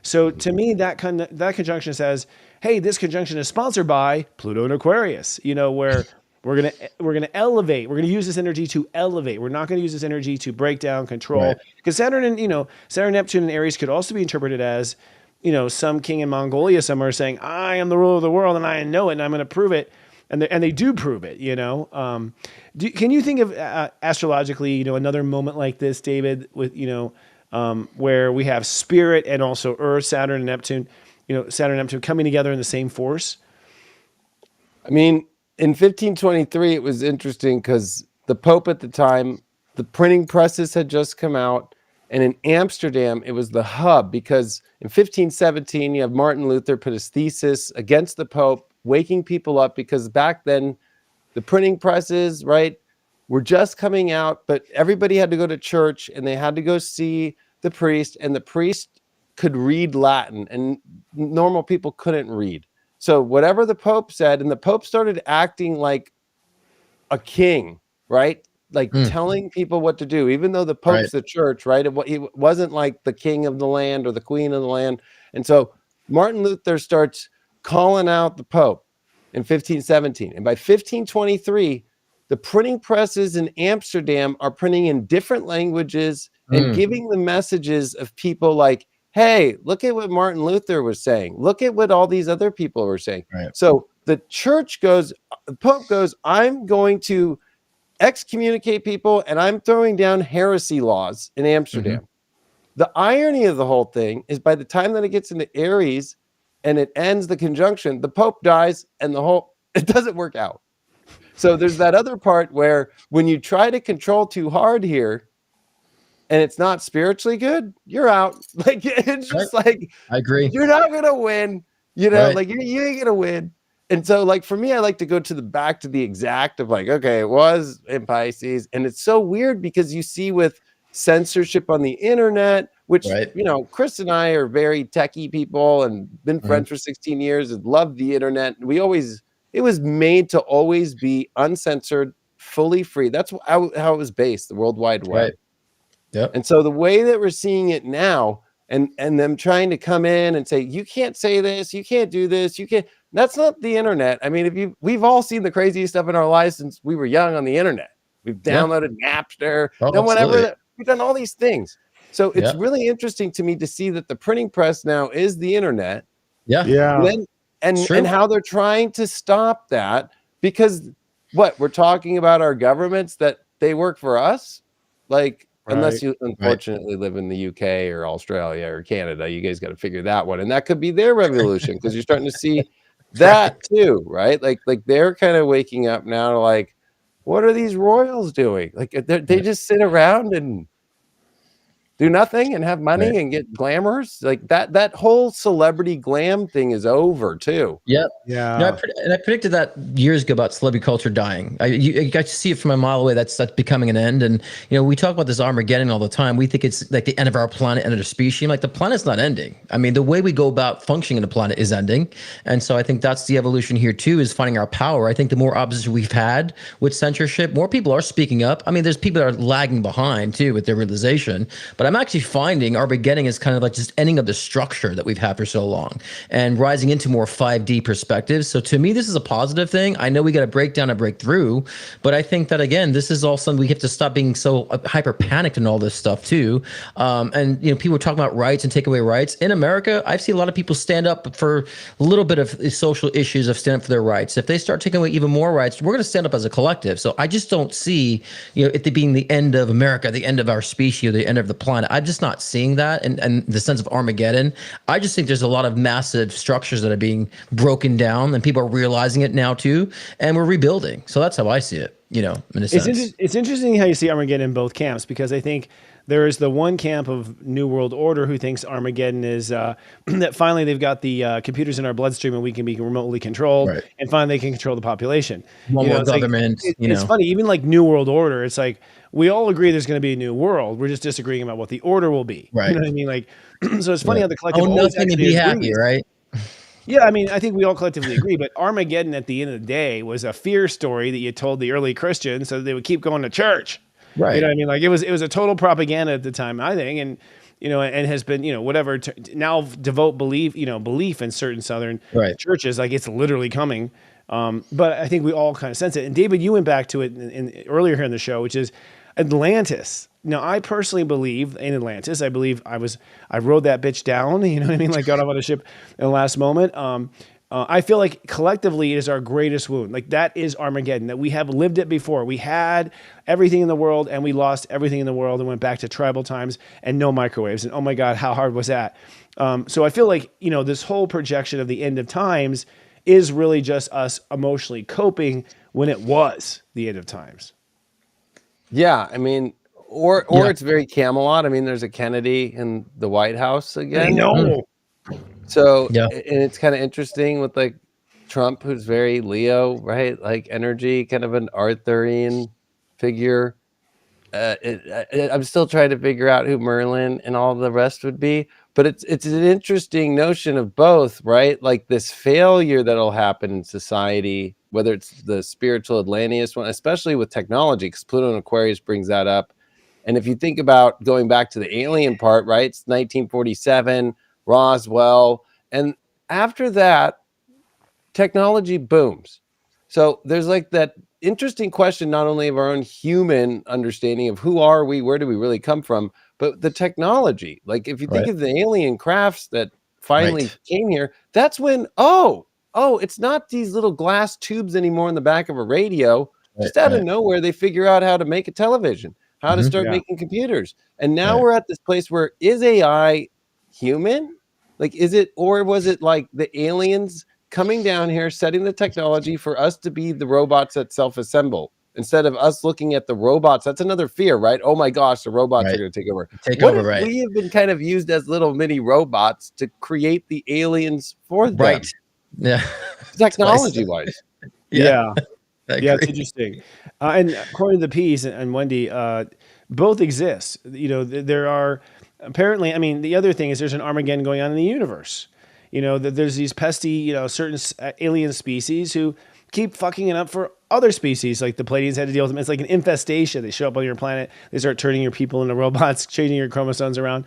S1: So to me, that conjunction says, hey, this conjunction is sponsored by Pluto and Aquarius. You know, where we're gonna elevate. We're gonna use this energy to elevate. We're not gonna use this energy to break down, control. Because Saturn, Neptune, and Aries could also be interpreted as, you know, some king in Mongolia somewhere saying, "I am the ruler of the world, and I know it, and I'm going to prove it." And they do prove it. You know, can you think of astrologically, you know, another moment like this, David, with, you know, where we have spirit and also Earth, Saturn and Neptune, you know, Saturn and Neptune coming together in the same force?
S4: I mean, in 1523, it was interesting because the Pope at the time, the printing presses had just come out. And in Amsterdam, it was the hub, because in 1517, you have Martin Luther put his thesis against the Pope, waking people up, because back then the printing presses, right, were just coming out, but everybody had to go to church and they had to go see the priest, and the priest could read Latin and normal people couldn't read. So whatever the Pope said, and the Pope started acting like a king, right? Like telling people what to do, even though the Pope's the church, right? He wasn't like the king of the land or the queen of the land. And so Martin Luther starts calling out the Pope in 1517. And by 1523, the printing presses in Amsterdam are printing in different languages and giving the messages of people like, hey, look at what Martin Luther was saying. Look at what all these other people were saying. So the church goes, the Pope goes, I'm going to excommunicate people, and I'm throwing down heresy laws in Amsterdam. The irony of the whole thing is by the time that it gets into Aries, and it ends the conjunction, the Pope dies and it doesn't work out. So there's that other part where when you try to control too hard here and it's not spiritually good, you're out. Like, it's just like,
S2: I agree.
S4: You're not going to win, like you ain't going to win. And so, like, for me, I like to go back to the exact of like, okay, it was in Pisces. And it's so weird because you see with censorship on the internet, which, Chris and I are very techie people and been friends for 16 years and love the internet. It was made to always be uncensored, fully free. That's how it was based, the World Wide Web.
S2: Right. Yep.
S4: And so the way that we're seeing it now, and them trying to come in and say, you can't say this, you can't do this, you can't. That's not the internet. I mean, we've all seen the craziest stuff in our lives since we were young on the internet. We've downloaded Napster, whatever. We've done all these things. So it's really interesting to me to see that the printing press now is the internet.
S1: Yeah.
S4: And how they're trying to stop that, because we're talking about our governments that they work for us, like. Unless you unfortunately live in the UK or Australia or Canada, you guys got to figure that one. And that could be their revolution, because you're starting to see that too, right? Like they're kind of waking up now to like, what are these royals doing? Like they just sit around and do nothing and have money and get glamours. Like that whole celebrity glam thing is over too.
S2: Yep.
S1: Yeah.
S2: No, I predicted that years ago about celebrity culture dying. You got to see it from a mile away. That's becoming an end. And we talk about this Armageddon all the time. We think it's like the end of our planet, end of the species. Like, the planet's not ending. I mean, the way we go about functioning in the planet is ending. And so I think that's the evolution here too, is finding our power. I think the more opposition we've had with censorship, more people are speaking up. I mean, there's people that are lagging behind too with their realization. But I'm actually finding Armageddon is kind of like just ending of the structure that we've had for so long and rising into more 5D perspectives. So to me, this is a positive thing. I know we got to break down and break through, but I think that, again, this is all something we have to stop being so hyper panicked and all this stuff too. And people talk about rights and take away rights. In America, I've seen a lot of people stand up for a little bit of social issues of stand up for their rights. If they start taking away even more rights, we're going to stand up as a collective. So I just don't see it being the end of America, the end of our species, or the end of the planet. I'm just not seeing that, and the sense of Armageddon. I just think there's a lot of massive structures that are being broken down, and people are realizing it now too, and we're rebuilding. So that's how I see it, in a sense.
S1: It's interesting how you see Armageddon in both camps, because I think there is the one camp of New World Order who thinks Armageddon is that finally they've got the computers in our bloodstream and we can be remotely controlled, and finally they can control the population.
S2: One more government.
S1: It's funny, even like New World Order, it's like we all agree there's going to be a new world. We're just disagreeing about what the order will be.
S2: Right.
S1: You know what I mean? Like, so it's funny how the collective
S2: nothing to be happy, right?
S1: Yeah, I mean, I think we all collectively agree, but Armageddon at the end of the day was a fear story that you told the early Christians so that they would keep going to church.
S2: Right.
S1: You know what I mean? Like, it was a total propaganda at the time, I think, and and has been, whatever now devote belief in certain Southern churches, like it's literally coming. But I think we all kind of sense it. And David, you went back to it in earlier here in the show, which is Atlantis. Now, I personally believe in Atlantis. I believe I rode that bitch down. You know what I mean? Like, got off on a ship in the last moment. I feel like collectively it is our greatest wound. Like, that is Armageddon, that we have lived it before. We had everything in the world and we lost everything in the world and went back to tribal times and no microwaves. And oh my God, how hard was that? So I feel like, this whole projection of the end of times is really just us emotionally coping when it was the end of times.
S4: Yeah. I mean, or it's very Camelot. I mean, there's a Kennedy in the White House again.
S1: I know.
S4: So, and it's kind of interesting with like Trump, who's very Leo, right? Like energy, kind of an Arthurian figure. I'm still trying to figure out who Merlin and all the rest would be, but it's an interesting notion of both, right? Like this failure that'll happen in society, whether it's the spiritual Atlantis one, especially with technology, because Pluto and Aquarius brings that up. And if you think about going back to the alien part, right? It's 1947, Roswell. And after that, technology booms. So there's like that interesting question, not only of our own human understanding of who are we, where do we really come from, but the technology. Like if you think of the alien crafts that finally came here, that's when, it's not these little glass tubes anymore in the back of a radio. Just out of nowhere, they figure out how to make a television, how to start making computers. And now we're at this place where, is AI human? Like, is it, or was it like the aliens coming down here, setting the technology for us to be the robots that self-assemble instead of us looking at the robots? That's another fear, right? Oh my gosh, the robots are going to take over. What if we have been kind of used as little mini robots to create the aliens for them?
S2: Right. Yeah.
S4: Technology wise.
S1: Yeah. Yeah, it's interesting. And according to the piece and Wendy, both exist. You know, there are apparently, I mean, the other thing is there's an Armageddon going on in the universe. You know, there's these pesky, you know, certain alien species who keep fucking it up for other species. Like the Pleiadians had to deal with them. It's like an infestation. They show up on your planet. They start turning your people into robots, changing your chromosomes around.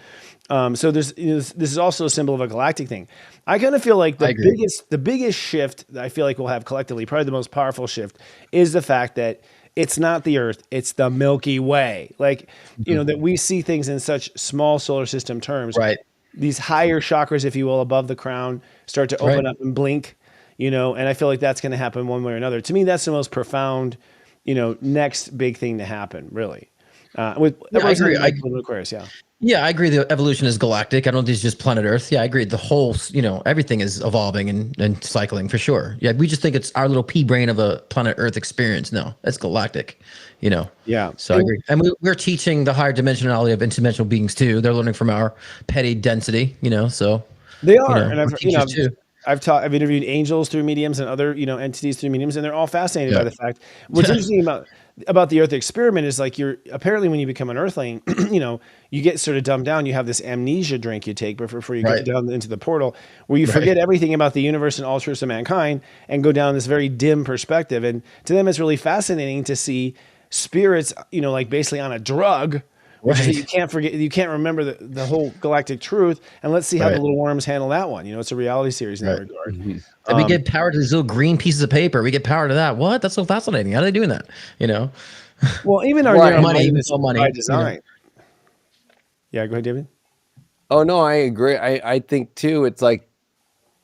S1: So there's, you know, this is also a symbol of a galactic thing. I kind of feel like the biggest shift that I feel like we'll have collectively, probably the most powerful shift, is the fact that it's not the Earth, it's the Milky Way. Like, you know, that we see things in such small solar system terms.
S2: Right.
S1: These higher chakras, if you will, above the crown start to open up and blink, you know, and I feel like that's going to happen one way or another. To me, that's the most profound, you know, next big thing to happen, really. I agree. Aquarius,
S2: Yeah, I agree. The evolution is galactic. I don't think it's just planet Earth. Yeah, I agree. The whole, you know, everything is evolving and cycling for sure. Yeah, we just think it's our little pea brain of a planet Earth experience. No, it's galactic, you know.
S1: Yeah.
S2: So I agree. And we're teaching the higher dimensionality of interdimensional beings too. They're learning from our petty density, you know, so.
S1: They are. You know, and I've interviewed angels through mediums and other, you know, entities through mediums, and they're all fascinated by the fact. What's interesting about the Earth experiment is like apparently when you become an Earthling, you know, you get sort of dumbed down. You have this amnesia drink you take before you get down into the portal, where you forget everything about the universe and all truths of mankind and go down this very dim perspective. And to them, it's really fascinating to see spirits, you know, like basically on a drug. Which is that you can't forget, you can't remember the whole galactic truth, and let's see how the little worms handle that one. You know, it's a reality series in that regard.
S2: And we get power to these little green pieces of paper. We get power to that. What? That's so fascinating. How are they doing that? You know.
S1: Well, even our
S2: money
S1: by design. Yeah, go ahead, David.
S4: Oh no, I agree. I think too. It's like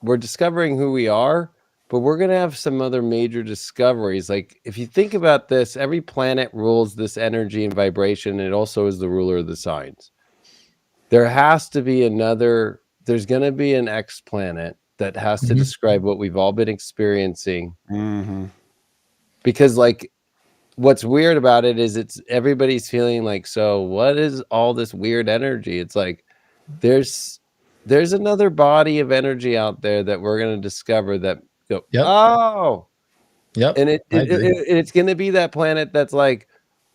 S4: we're discovering who we are, but we're going to have some other major discoveries. Like if you think about this, every planet rules this energy and vibration. It also is the ruler of the signs. There has to be there's going to be an X planet that has to describe what we've all been experiencing. Because like, what's weird about it is everybody's feeling like, so what is all this weird energy? It's like, there's another body of energy out there that we're going to discover that go, and it's going to be that planet that's like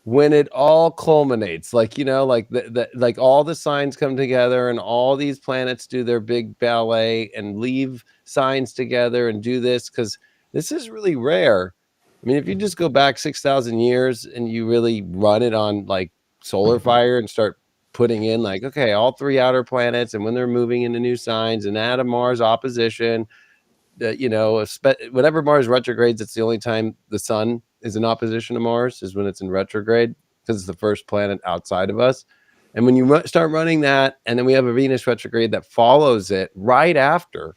S4: when it all culminates, like, you know, like like all the signs come together and all these planets do their big ballet and leave signs together and do this, because this is really rare. I mean, if you just go back 6,000 years and you really run it on like solar fire and start putting in like, okay, all three outer planets and when they're moving into new signs and out of Mars opposition, you know, whenever Mars retrogrades, it's the only time the sun is in opposition to Mars is when it's in retrograde, because it's the first planet outside of us. And when you start running that, and then we have a Venus retrograde that follows it right after,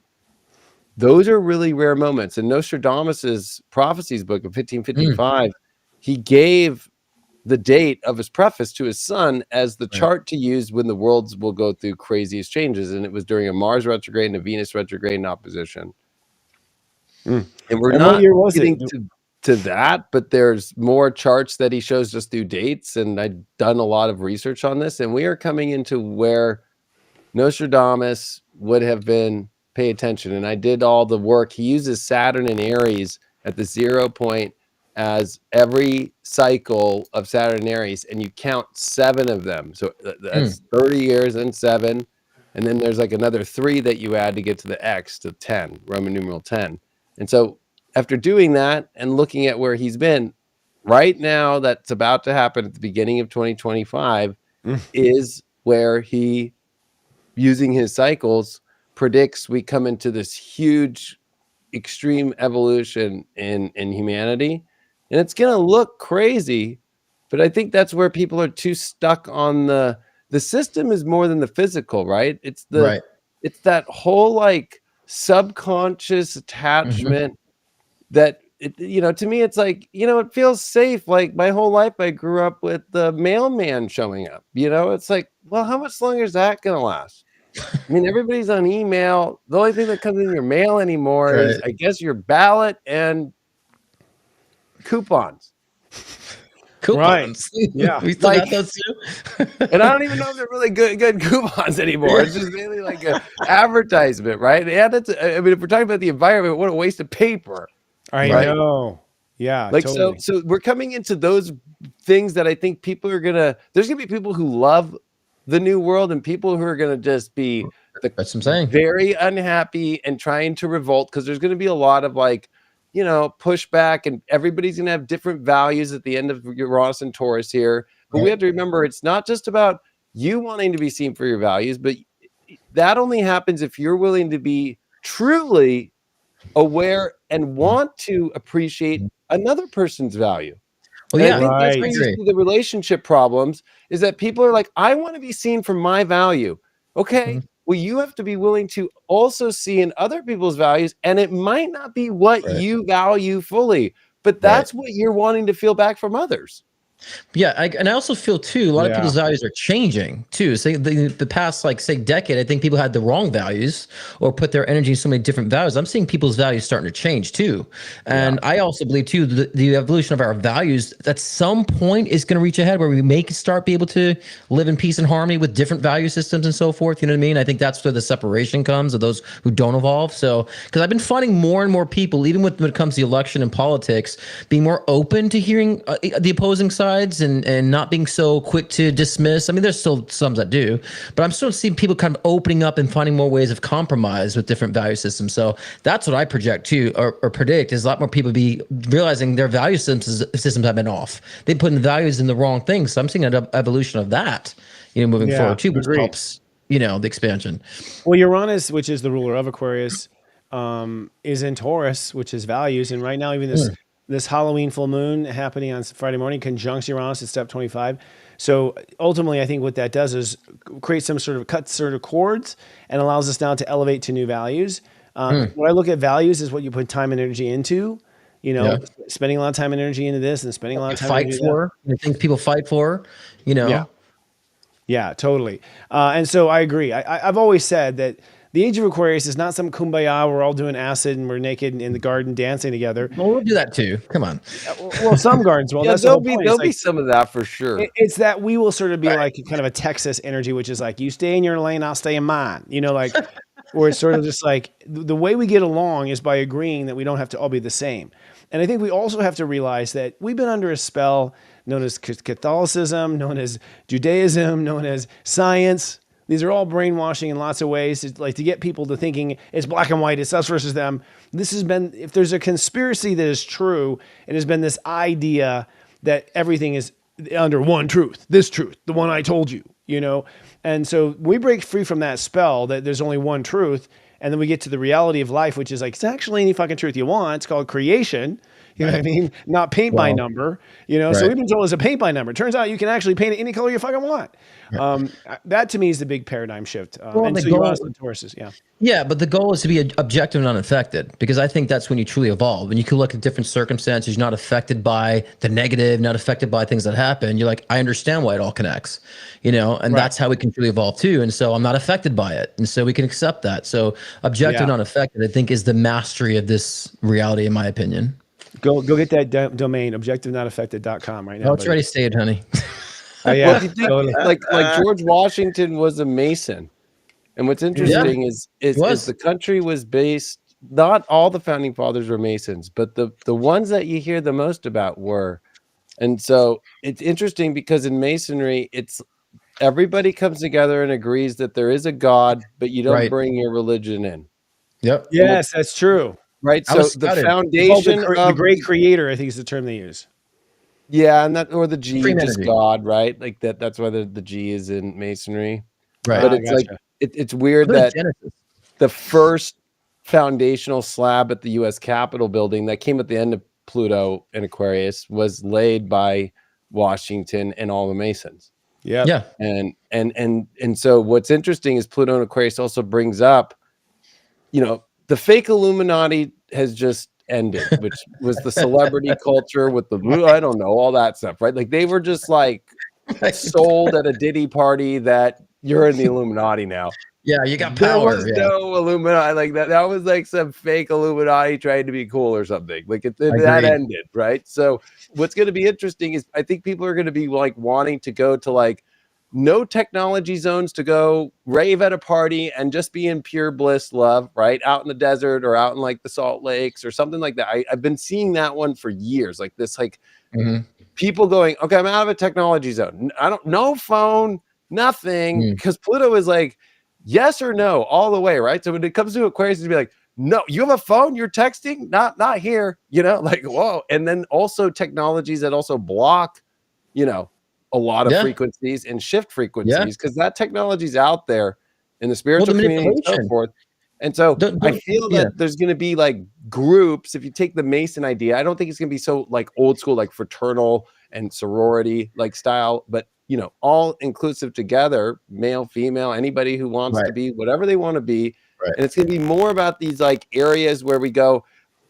S4: those are really rare moments. In Nostradamus's prophecies book of 1555, he gave the date of his preface to his son as the chart to use when the worlds will go through craziest changes. And it was during a Mars retrograde and a Venus retrograde in opposition. And we're not getting to that, but there's more charts that he shows just through dates. And I've done a lot of research on this, and we are coming into where Nostradamus would have been pay attention. And I did all the work. He uses Saturn and Aries at the 0 point as every cycle of Saturn and Aries, and you count 7 of them. So that's 30 years and 7. And then there's like another 3 that you add to get to the X, to 10, Roman numeral 10. And so after doing that and looking at where he's been right now, that's about to happen at the beginning of 2025 is where he, using his cycles, predicts we come into this huge extreme evolution in humanity. And it's going to look crazy, but I think that's where people are too stuck on the system is more than the physical, right? It's it's that whole like subconscious attachment that you know, to me, it's like, you know, it feels safe. Like my whole life, I grew up with the mailman showing up, you know, it's like, well, how much longer is that going to last? I mean, everybody's on email. The only thing that comes in your mail anymore is, I guess, your ballot and coupons.
S2: Coupons.
S1: Right. Yeah.
S2: We still got those too.
S4: And I don't even know if they're really good coupons anymore. It's just mainly like an advertisement, right? Yeah, I mean, if we're talking about the environment, what a waste of paper.
S1: I know. Yeah.
S4: Like
S1: totally.
S4: so we're coming into those things that I think people are there's gonna be people who love the new world and people who are gonna just be
S2: That's what I'm saying.
S4: very unhappy and trying to revolt, because there's gonna be a lot of like, pushback, and everybody's gonna have different values at the end of Uranus and Taurus here. But we have to remember, it's not just about you wanting to be seen for your values, but that only happens if you're willing to be truly aware and want to appreciate another person's value.
S2: Well,
S4: and I think that's where you see the relationship problems, is that people are like, I want to be seen for my value. Okay. Well, you have to be willing to also see in other people's values, and it might not be what you value fully, but that's what you're wanting to feel back from others.
S2: Yeah, and I also feel too, a lot of people's values are changing too. Say the past, like say decade, I think people had the wrong values or put their energy in so many different values. I'm seeing people's values starting to change too, and I also believe too the evolution of our values at some point is going to reach ahead where we may start be able to live in peace and harmony with different value systems and so forth. You know what I mean? I think that's where the separation comes of those who don't evolve. So because I've been finding more and more people, even when it comes to the election and politics, being more open to hearing the opposing side. And not being so quick to dismiss. I mean, there's still some that do, but I'm still seeing people kind of opening up and finding more ways of compromise with different value systems. So that's what I project too, or predict, is a lot more people be realizing their value systems have been off. They put in values in the wrong things. So I'm seeing an evolution of that, moving forward too, which helps, the expansion.
S1: Well, Uranus, which is the ruler of Aquarius, is in Taurus, which is values. And right now, even this Halloween full moon happening on Friday morning conjuncts Uranus at step 25. So ultimately, I think what that does is create some sort of chords and allows us now to elevate to new values. When I look at values is what you put time and energy into, spending a lot of time and energy into this and spending a lot of time
S2: fight for the things people fight for,
S1: Yeah, totally. And so I agree. I've always said that the age of Aquarius is not some kumbaya. We're all doing acid and we're naked in the garden dancing together.
S2: Well, we'll do that too. Come on.
S1: Well, some gardens will.
S4: Yeah, there'll be some of that for sure.
S1: It's that we will sort of be like kind of a Texas energy, which is like, you stay in your lane, I'll stay in mine. Where it's sort of just like the way we get along is by agreeing that we don't have to all be the same. And I think we also have to realize that we've been under a spell known as Catholicism, known as Judaism, known as science. These are all brainwashing in lots of ways, to get people to thinking it's black and white, it's us versus them. This has been, if there's a conspiracy that is true, it has been this idea that everything is under one truth, this truth, the one I told you, And so we break free from that spell that there's only one truth. And then we get to the reality of life, which is like, it's actually any fucking truth you want. It's called creation. You know what I mean? Not paint by number, So we've been told it's a paint by number. It turns out you can actually paint it any color you fucking want. That to me is the big paradigm shift. And so Uranus and Taurus is,
S2: Yeah, but the goal is to be objective and unaffected, because I think that's when you truly evolve. When you can look at different circumstances, you're not affected by the negative, not affected by things that happen. You're like, I understand why it all connects, and that's how we can truly evolve too. And so I'm not affected by it. And so we can accept that. So objective and unaffected, I think, is the mastery of this reality, in my opinion.
S1: Go get that domain, objectivenotaffected.com right now.
S2: Oh, it's already stayed, honey.
S1: Oh, yeah.
S4: like George Washington was a Mason. And what's interesting is the country was based, not all the founding fathers were Masons, but the ones that you hear the most about were. And so it's interesting because in Masonry, it's everybody comes together and agrees that there is a God, but you don't bring your religion in.
S2: Yep.
S1: Yes, that's true.
S4: Right. So the foundation
S1: the great creator, I think, is the term they use.
S4: Yeah, and that, or the G, just God, right? Like that's why the G is in Masonry.
S2: Right.
S4: But it's like it's weird that the first foundational slab at the U.S. Capitol building that came at the end of Pluto and Aquarius was laid by Washington and all the Masons.
S2: Yeah.
S4: And so what's interesting is Pluto and Aquarius also brings up, the fake Illuminati has just ended, which was the celebrity culture with the, I don't know, all that stuff, right? Like they were just like sold at a Diddy party that you're in the Illuminati now.
S2: Yeah, you got
S4: There
S2: power.
S4: was no Illuminati like that. That was like some fake Illuminati trying to be cool or something. Like that ended, right? So what's going to be interesting is I think people are going to be like wanting to go to like no technology zones to go rave at a party and just be in pure bliss love, right? Out in the desert or out in like the Salt Lakes or something like that. I've been seeing that one for years, like this, like people going, okay, I'm out of a technology zone. No phone, nothing. Because Pluto is like, yes or no, all the way, right? So when it comes to Aquarius, it'd be like, no, you have a phone, you're texting, not here, like whoa. And then also technologies that also block, a lot of frequencies and shift frequencies because that technology is out there in the spiritual community and so forth. And so I feel that there's going to be like groups. If you take the Mason idea, I don't think it's going to be so like old school, like fraternal and sorority like style, but all inclusive together, male, female, anybody who wants to be whatever they want to be. And it's going to be more about these like areas where we go,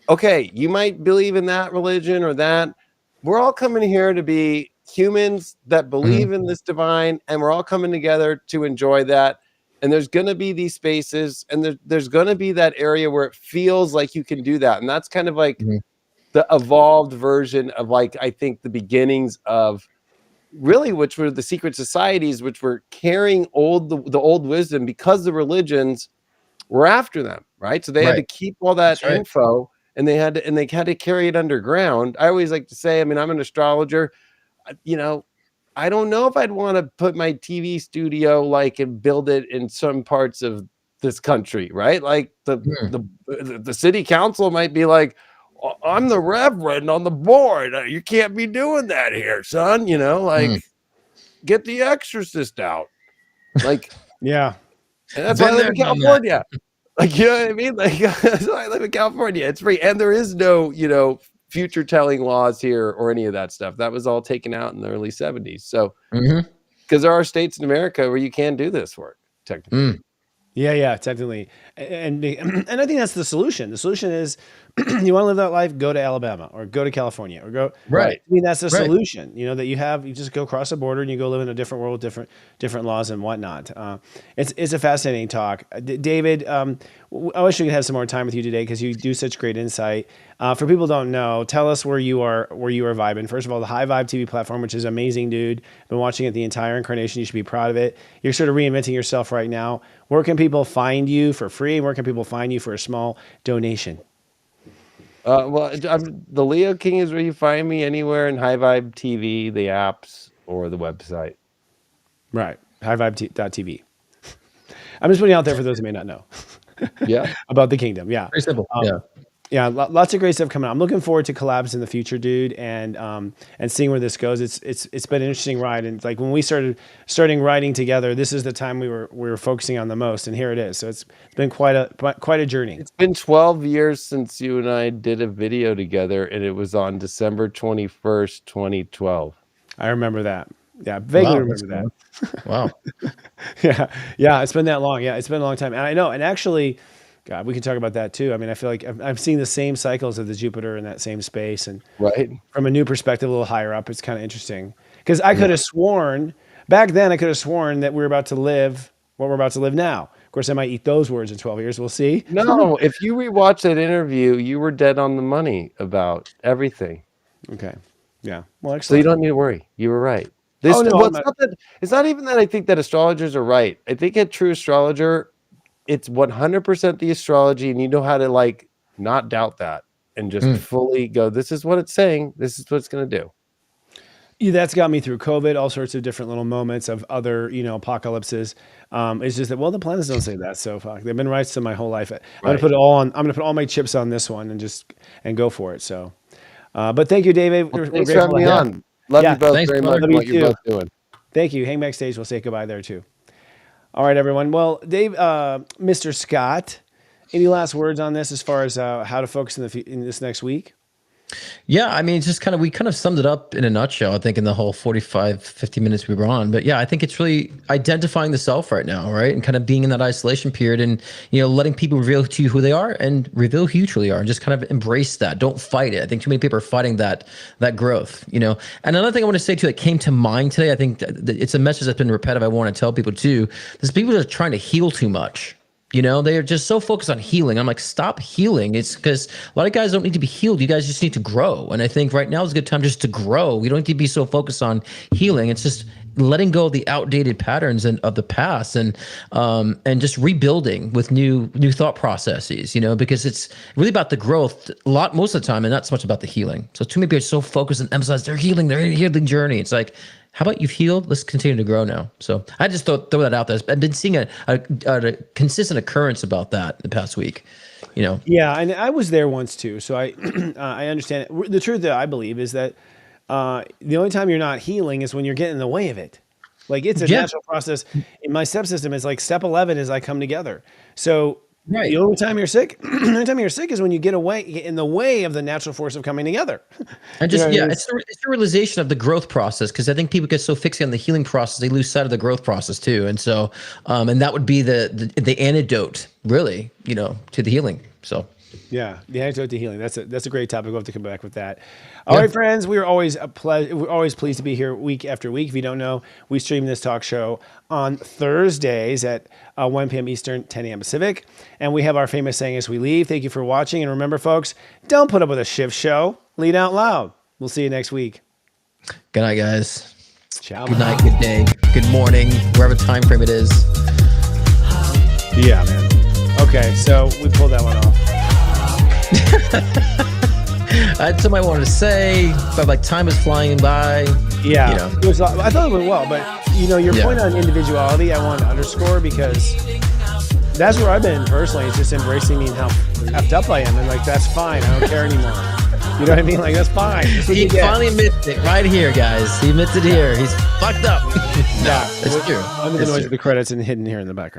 S4: okay, you might believe in that religion or that. We're all coming here to be humans that believe in this divine, and we're all coming together to enjoy that. And there's going to be these spaces, and there's going to be that area where it feels like you can do that. And that's kind of like the evolved version of like, I think the beginnings of really, which were the secret societies, which were carrying the old wisdom because the religions were after them, right? So they had to keep all that info, and they had to carry it underground. I always like to say, I mean, I'm an astrologer. I don't know if I'd want to put my TV studio like and build it in some parts of this country, right? Like the city council might be like, I'm the reverend on the board. You can't be doing that here, son. Get the exorcist out. Like,
S1: yeah.
S4: And that's why I live in California. Like, you know what I mean? Like, that's why I live in California. It's free. And there is no, future telling laws here or any of that stuff. That was all taken out in the early 70s. So, because there are states in America where you can do this work, technically.
S1: Yeah, technically. And I think that's the solution. The solution is you want to live that life, go to Alabama or go to California or go.
S2: Right.
S1: I mean, that's the solution, that you just go across the border and you go live in a different world, different laws and whatnot. It's a fascinating talk. David, I wish we could have some more time with you today because you do such great insight. For people who don't know, tell us where you are vibing. First of all, the High Vibe TV platform, which is amazing, dude. Been watching it the entire incarnation. You should be proud of it. You're sort of reinventing yourself right now. Where can people find you for free? Where can people find you for a small donation?
S4: The Leo King is where you find me anywhere in High Vibe TV, the apps, or the website.
S1: Right. HighVibe.tv. I'm just putting it out there for those who may not know. About the kingdom. Yeah.
S2: Very simple.
S1: Yeah, lots of great stuff coming out. I'm looking forward to collabs in the future, dude, and seeing where this goes. It's been an interesting ride, and like when we started writing together, this is the time we were focusing on the most, and here it is. So it's been quite a journey.
S4: It's been 12 years since you and I did a video together, and it was on December 21st, 2012.
S1: I remember that. Yeah, vaguely remember that.
S2: Wow.
S1: Yeah, it's been that long. Yeah, it's been a long time, and I know, and actually. God, we can talk about that too. I mean, I feel like I'm seeing the same cycles of the Jupiter in that same space, and from a new perspective, a little higher up, it's kind of interesting. Because I could have sworn back then, that we were about to live what we're about to live now. Of course, I might eat those words in 12 years. We'll see.
S4: No, if you rewatch that interview, you were dead on the money about everything.
S1: Okay. Yeah. Well, excellent.
S4: So you don't need to worry. You were right. It's not even that I think that astrologers are right. I think a true astrologer, it's 100% the astrology, and you know how to like not doubt that and just fully go, this is what it's saying. This is what it's going to do.
S1: Yeah, that's got me through COVID, all sorts of different little moments of other, apocalypses. It's just that, the planets don't say that. So fuck, they've been right to my whole life. I'm going to put it all on. I'm going to put all my chips on this one and go for it. So, but thank you, David.
S4: Thanks for having me on. Love you both very much.
S1: Love
S4: what you're both doing.
S1: Thank you. Hang backstage. We'll say goodbye there too. All right, everyone. Well, Dave, Mr. Scott, any last words on this as far as how to focus in this next week?
S2: Yeah, I mean, it's just we kind of summed it up in a nutshell, I think, in the whole 45, 50 minutes we were on. But yeah, I think it's really identifying the self right now, right? And kind of being in that isolation period and, letting people reveal to you who they are and reveal who you truly are and just kind of embrace that. Don't fight it. I think too many people are fighting that growth, And another thing I want to say too that came to mind today, I think it's a message that's been repetitive. I want to tell people too, there's people that are trying to heal too much. They are just so focused on healing. I'm like, stop healing. It's because a lot of guys don't need to be healed. You guys just need to grow. And I think right now is a good time just to grow. You don't need to be so focused on healing. It's just letting go of the outdated patterns of the past and just rebuilding with new thought processes, because it's really about the growth most of the time and not so much about the healing. So too many people are so focused and emphasize their healing journey. It's like, how about you've healed? Let's continue to grow now. So I just throw that out there. I've been seeing a consistent occurrence about that in the past week.
S1: Yeah, and I was there once too, so I I understand it. The truth that I believe is that the only time you're not healing is when you're getting in the way of it. Like it's a natural process. In my step system, it's like step 11 is I come together. So
S2: right.
S1: The only time you're sick, is when you get in the way of the natural force of coming together.
S2: And just it's the realization of the growth process, because I think people get so fixated on the healing process they lose sight of the growth process too. And so, and that would be the antidote, really, to the healing. So.
S1: Yeah, the antidote to healing. That's a great topic. We'll have to come back with that. All right, friends. We're always pleased to be here week after week. If you don't know, we stream this talk show on Thursdays at 1 p.m. Eastern, 10 a.m. Pacific. And we have our famous saying as we leave. Thank you for watching. And remember, folks, don't put up with a shift show. Lead out loud. We'll see you next week.
S2: Good night, guys.
S1: Ciao.
S2: Good night, good day, good morning, wherever time frame it is.
S1: Yeah, man. Okay, so we pulled that one off.
S2: I had something I wanted to say, but time is flying by.
S1: Yeah, I thought it went well, but your point on individuality, I want to underscore because that's where I've been personally. It's just embracing me and how effed up I am, and that's fine. I don't care anymore. You know what I mean? That's fine.
S2: He finally admits it right here, guys. He admits it here. He's fucked up. No, it's true.
S1: Under the noise of the credits and hidden here in the background.